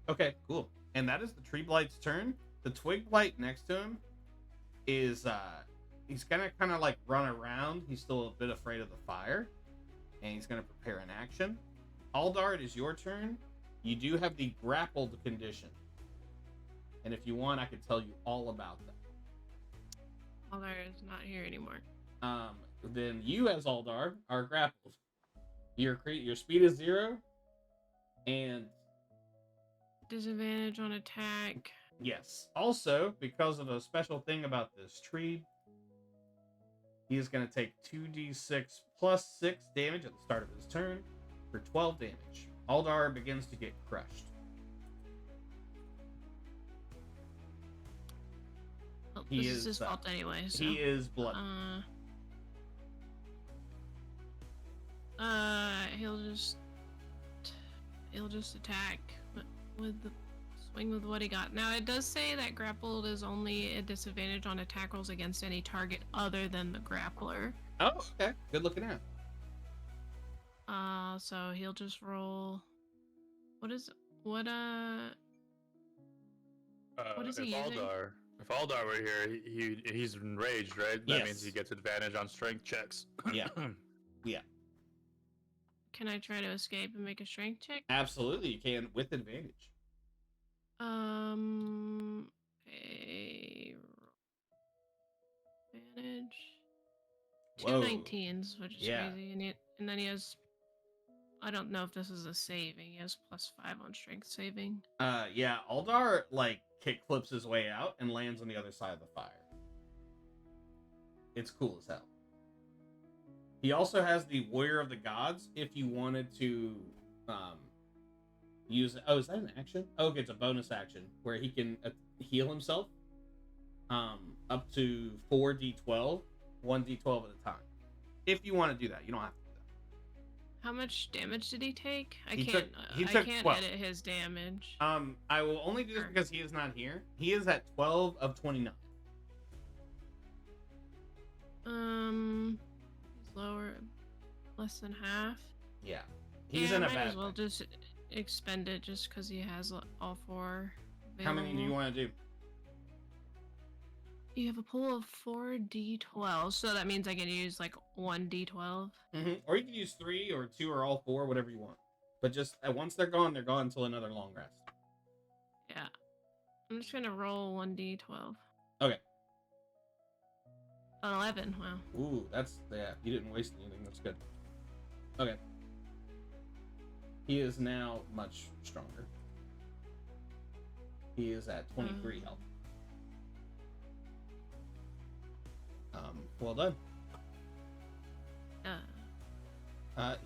Okay, cool. And that is the Tree Blight's turn. The Twig Blight next to him is he's gonna kind of like run around. He's still a bit afraid of the fire, and he's gonna prepare an action. Aldar, it is your turn. You do have the grappled condition, and if you want, I could tell you all about that. Aldar is not here anymore. Then you, as Aldar, are grappled. Your speed is 0, and disadvantage on attack. Yes. Also, because of a special thing about this tree, he is going to take 2d6 plus 6 damage at the start of his turn for 12 damage. Aldar begins to get crushed. Well, this is his fault anyway. So. He is blood. He'll just attack with the swing with what he got. Now it does say that grappled is only a disadvantage on attack rolls against any target other than the grappler. Oh, okay. Good looking out. So he'll just roll. What is he using? If Aldar were here, he's enraged, right? That Yes. means he gets advantage on strength checks. Yeah. Yeah. Can I try to escape and make a strength check? Absolutely, you can with advantage. A advantage. Two 19s, which is crazy, and then he has. I don't know if this is a saving. He has +5 on strength saving. Yeah, Aldar like kick flips his way out and lands on the other side of the fire. It's cool as hell. He also has the Warrior of the Gods if you wanted to use it. Oh, is that an action? Oh, okay, it's a bonus action where he can heal himself up to 4d12, 1d12 at a time. If you want to do that, you don't have to do that. How much damage did he take? I He can't took 12. edit his damage. I will only do this because he is not here. He is at 12 of 29. He's lower, less than half. Yeah. He's yeah, in a might bad as well thing. just expend it just because he has all 4 available. How many do you want to do? You have a pool of 4 d12, so that means I can use like 1 d12. Or you can use 3 or 2 or all 4, whatever you want. But just once they're gone until another long rest. Yeah. I'm just gonna roll 1 d12. Okay. 11, wow. Ooh, you didn't waste anything. That's good. Okay. He is now much stronger. He is at 23 health. Well done.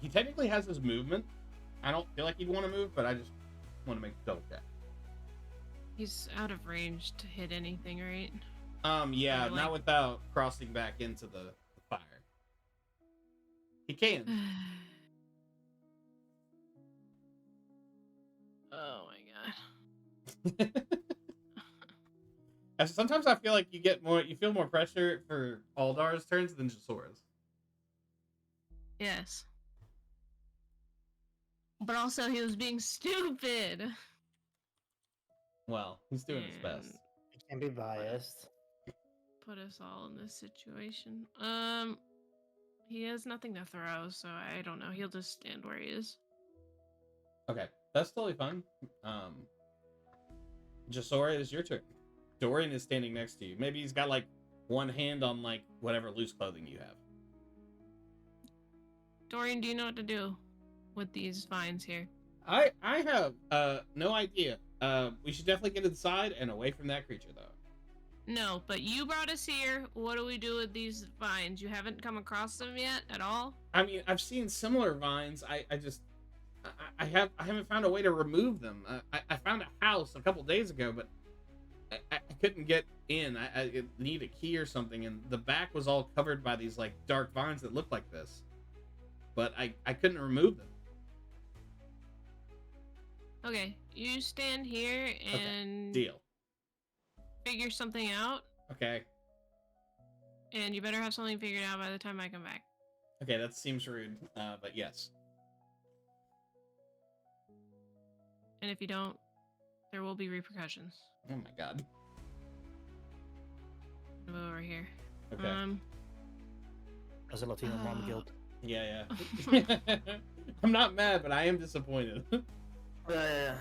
He technically has his movement. I don't feel like he'd want to move, but I just want to make a double check. He's out of range to hit anything, right? Yeah, not without crossing back into the fire. He can. Oh my god. Sometimes I feel like you feel more pressure for Aldar's turns than Jasora's. Yes. But also, he was being stupid. Well, he's doing his best. You can be biased. Put us all in this situation. He has nothing to throw, so I don't know. He'll just stand where he is. Okay, that's totally fine. Jasora, it is your turn. Dorien is standing next to you. Maybe he's got like one hand on like whatever loose clothing you have. Dorien, do you know what to do with these vines here? I have no idea. We should definitely get inside and away from that creature though. No, but you brought us here. What do we do with these vines? You haven't come across them yet at all? I mean, I've seen similar vines. I haven't found a way to remove them. I found a house a couple days ago, but I couldn't get in. I need a key or something, and the back was all covered by these like dark vines that looked like this. But I couldn't remove them. Okay, you stand here and Deal. figure something out, Okay. and you better have something figured out by the time I come back. Okay, that seems rude, but yes. And if you don't, there will be repercussions. Oh my god. Move over here. Okay. As a Latino mom guild. Yeah. I'm not mad, but I am disappointed. Yeah.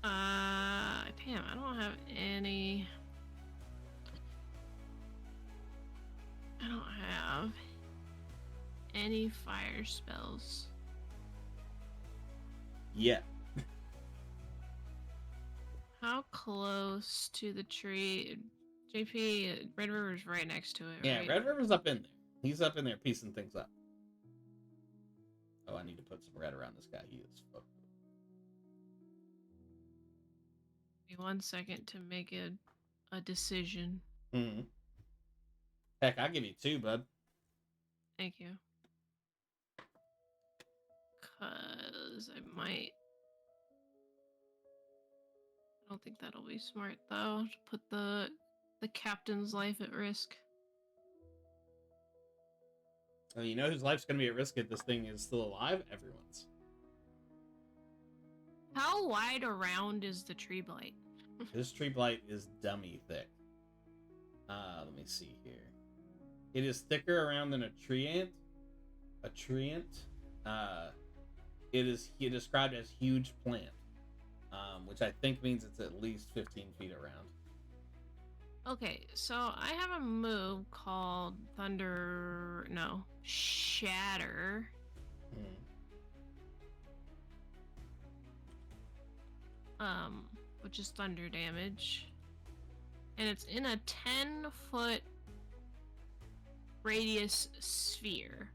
Damn, I don't have any. I don't have any fire spells. Yeah. How close to the tree? JP, Red River's right next to it, Yeah, right? Red River's up in there. He's up in there piecing things up. Oh, I need to put some red around this guy. He is fucked. Give me 1 second to make a decision. Mm-hmm. Heck, I'll give you 2, bud. Thank you. Cause I might. I don't think that'll be smart though, to put the captain's life at risk. Well, you know whose life's gonna be at risk if this thing is still alive? Everyone's. How wide around is the tree blight? This tree blight is dummy thick. Let me see here. It is thicker around than a tree ant. A tree ant. It is described as huge plant, which I think means it's at least 15 feet around. Okay, so I have a move called Shatter. Which is thunder damage. And it's in a 10-foot radius sphere.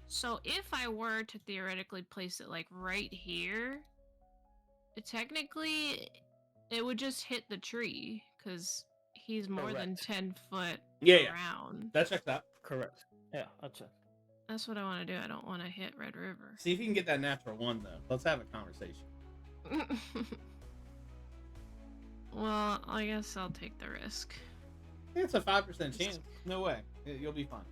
So if I were to theoretically place it like right here, technically it would just hit the tree because he's more than 10 foot around. That checks out. Correct. Yeah, that's it. That's what I want to do. I don't want to hit Red River. See if you can get that natural 1 though. Let's have a conversation. Well, I guess I'll take the risk. It's a 5% chance. No way. You'll be fine.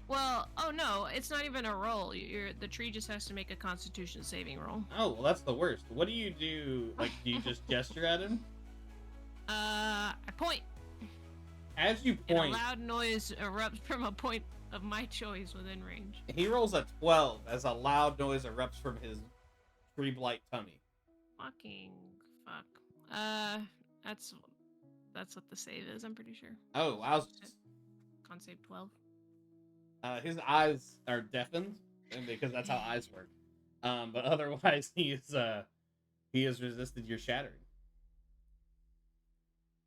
Well, oh no, it's not even a roll. The tree just has to make a Constitution saving roll. Oh, well, that's the worst. What do you do? Like, do you just gesture at him? I point. As you And point, a loud noise erupts from a point of my choice within range. he rolls a 12 as a loud noise erupts from his tree blight tummy. Fucking fuck. That's what the save is. I'm pretty sure. Oh, wow. Con save 12. His eyes are deafened, and because that's how eyes work. But otherwise, he has resisted your shattering.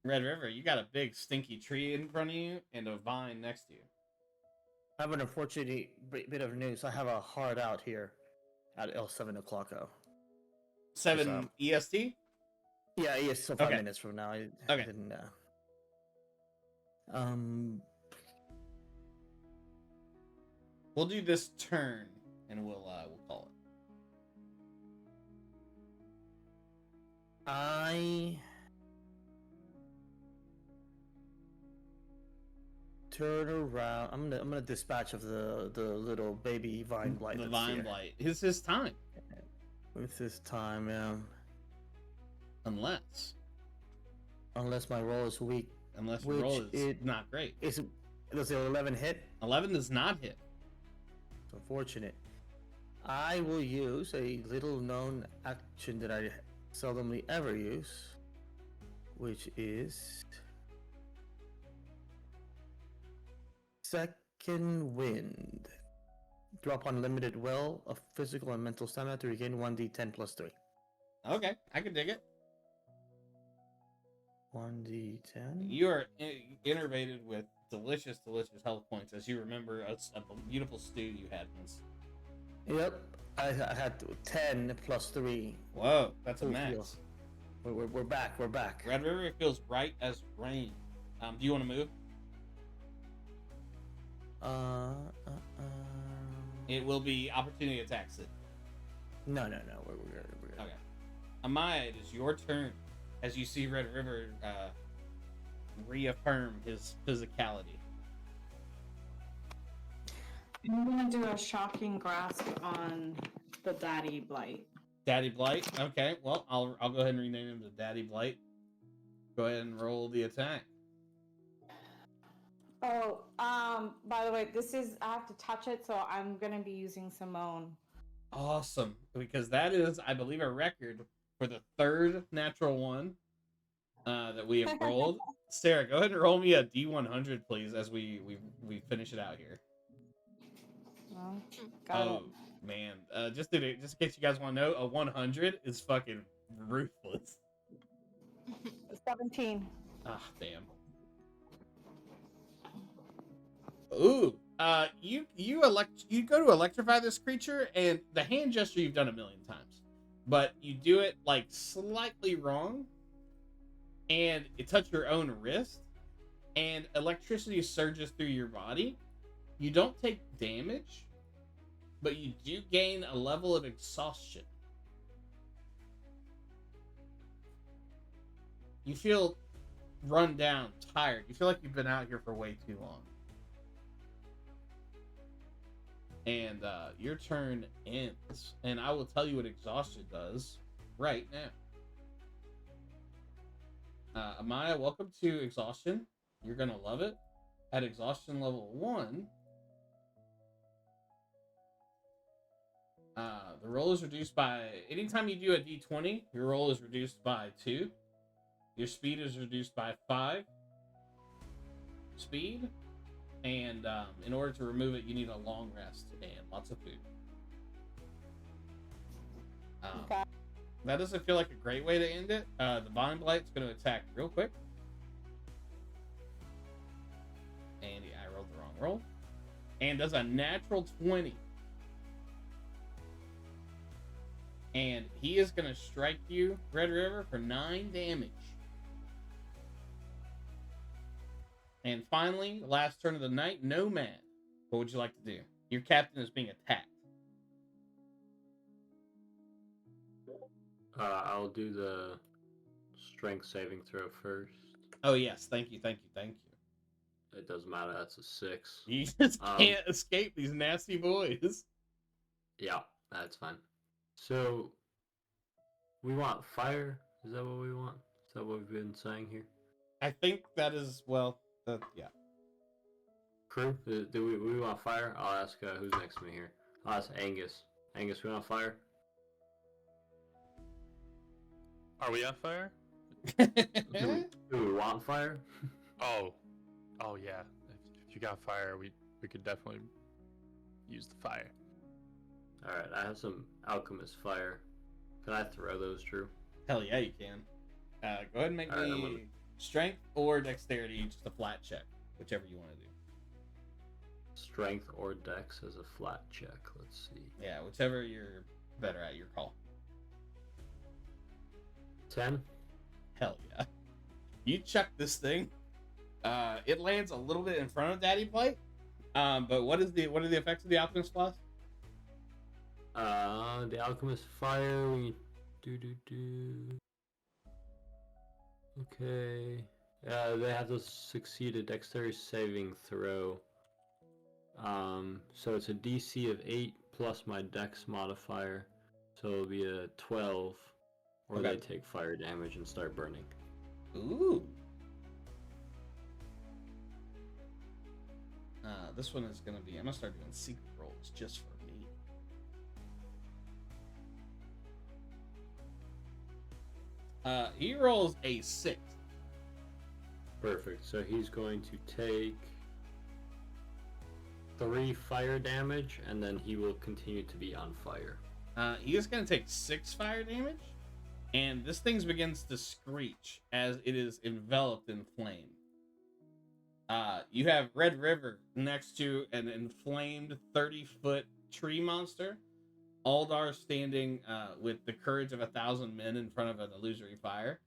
Red River, you got a big stinky tree in front of you and a vine next to you. I have an unfortunate bit of news. I have a hard out here at 7 o'clock. 7 EST? Yeah, yes, so 5 minutes from now. I didn't, We'll do this turn, and we'll call it. I turn around. I'm gonna dispatch of the little baby vine blight. The vine blight. It's his time. It's his time, yeah. Unless my roll is weak. Unless your roll is not great. Does the 11 hit? 11 does not hit. It's unfortunate. I will use a little known action that I seldomly ever use, which is Second Wind. Drop unlimited well of physical and mental stamina to regain 1d10 plus 3. Okay, I can dig it. 1d10. You are innervated with delicious health points as you remember a beautiful stew you had once. Yep, I had 10 plus 3. Whoa, that's a max. We're back. We're back. Red River feels bright as rain. Do you want to move? It will be opportunity attacks. No. We're good. Okay. Amaya, it is your turn as you see Red River reaffirm his physicality. I'm gonna do a shocking grasp on the Daddy Blight. Daddy Blight. Okay. Well, I'll go ahead and rename him to Daddy Blight. Go ahead and roll the attack. Oh, by the way, I have to touch it, so I'm gonna be using Simone. Awesome, because that is, I believe, a record for the third natural one that we have rolled. Sarah, go ahead and roll me a D100, please, as we finish it out here. Got it. Man, just in case you guys want to know, a 100 is fucking ruthless. 17. Ah, damn. Ooh, you go to electrify this creature, and the hand gesture you've done a million times, but you do it like slightly wrong, and it touched your own wrist, and electricity surges through your body. You don't take damage, but you do gain a level of exhaustion. You feel run down, tired. You feel like you've been out here for way too long. And your turn ends. And I will tell you what exhaustion does right now. Amaya, welcome to exhaustion. You're going to love it. At exhaustion level 1, the roll is reduced by... Anytime you do a d20, your roll is reduced by 2. Your speed is reduced by 5. Speed. And in order to remove it, you need a long rest and lots of food. Okay. That doesn't feel like a great way to end it. The Vine Blight's going to attack real quick. And yeah, I rolled the wrong roll. And does a natural 20. And he is going to strike you, Red River, for 9 damage. And finally, the last turn of the night, Nomad. What would you like to do? Your captain is being attacked. I'll do the strength saving throw first. Oh, yes. Thank you. It doesn't matter. That's a 6. You just can't escape these nasty boys. Yeah, that's fine. So, we want fire? Is that what we want? Is that what we've been saying here? I think that is, well, yeah. Crew, do we want fire? I'll ask who's next to me here. I'll ask Angus. Angus, we want fire? Are we on fire? Do we want fire? Oh yeah. If you got fire, we could definitely use the fire. All right, I have some alchemist fire. Can I throw those, Drew? Hell yeah, you can. Go ahead and make me strength or dexterity, just a flat check, whichever you want to do. Strength or dex as a flat check. Let's see. Yeah, whichever you're better at, your call. 10. Hell yeah. You chuck this thing. It lands a little bit in front of Daddy Blight. But what are the effects of the Alchemist Plus? The alchemist fire. We do. Okay. They have to succeed a dexterity saving throw. So it's a DC of 8 plus my dex modifier. So it'll be a 12. Or they take fire damage and start burning. Ooh. This one is gonna be. I'm gonna start doing secret rolls just for me. He rolls a 6. Perfect. So he's going to take 3 fire damage, and then he will continue to be on fire. He is gonna take 6 fire damage, and this thing begins to screech as it is enveloped in flame. You have Red River next to an inflamed 30-foot tree monster. Aldar standing with the courage of 1,000 men in front of an illusory fire.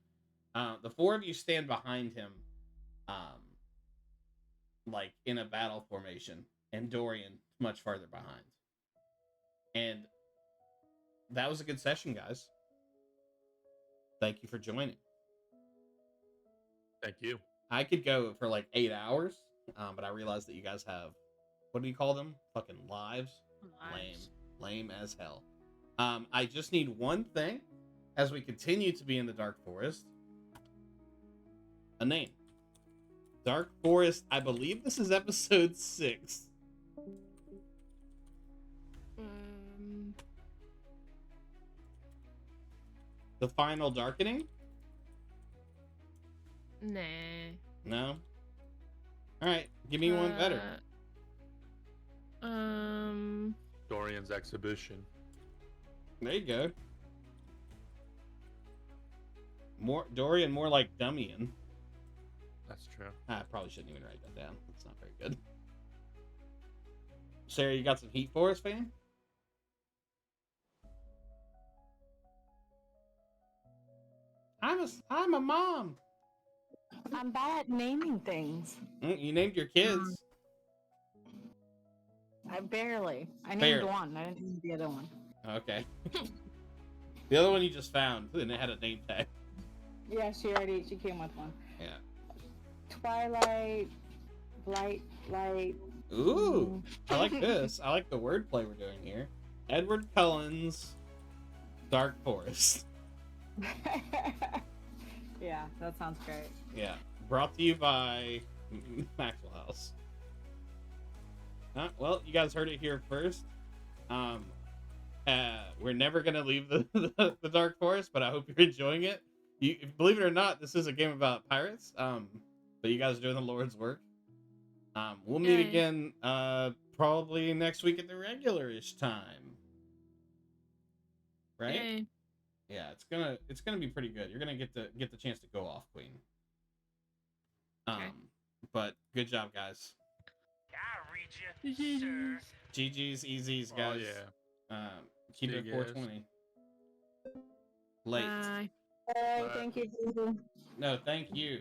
The 4 of you stand behind him, like in a battle formation, and Dorien much farther behind. And that was a good session, guys. Thank you for joining. Thank you. I could go for like 8 hours, but I realized that you guys have, what do you call them? Fucking lives? Lame as hell. I just need one thing as we continue to be in the Dark Forest. A name. Dark Forest, I believe this is episode 6. The Final Darkening? Nah. No? Alright, give me one better. Dorian's Exhibition. There you go. Dorien, more like Dummian. That's true. I probably shouldn't even write that down. That's not very good. Sarah, you got some heat for us, fam? I'm a mom. I'm bad at naming things. You named your kids. I barely. I named Barely. one. I didn't name the other one. Okay. The other one you just found, and it had a name tag. Yeah, she came with one. Yeah. Twilight, light. Ooh, I like this. I like the wordplay we're doing here. Edward Cullen's Dark Forest. Yeah, that sounds great. Yeah. Brought to you by Maxwell House. Well, you guys heard it here first. We're never gonna leave the Dark Forest, but I hope you're enjoying it. Believe it or not, this is a game about pirates. But you guys are doing the Lord's work. We'll meet again probably next week at the regular-ish time. Right? Yay. Yeah, it's gonna be pretty good. You're gonna get the chance to go off, Queen. But good job, guys. GG's, easies, guys. Oh, yeah. Keep See it you at guys. 420. Late. Bye. Hey, thank you, Juju. No, thank you.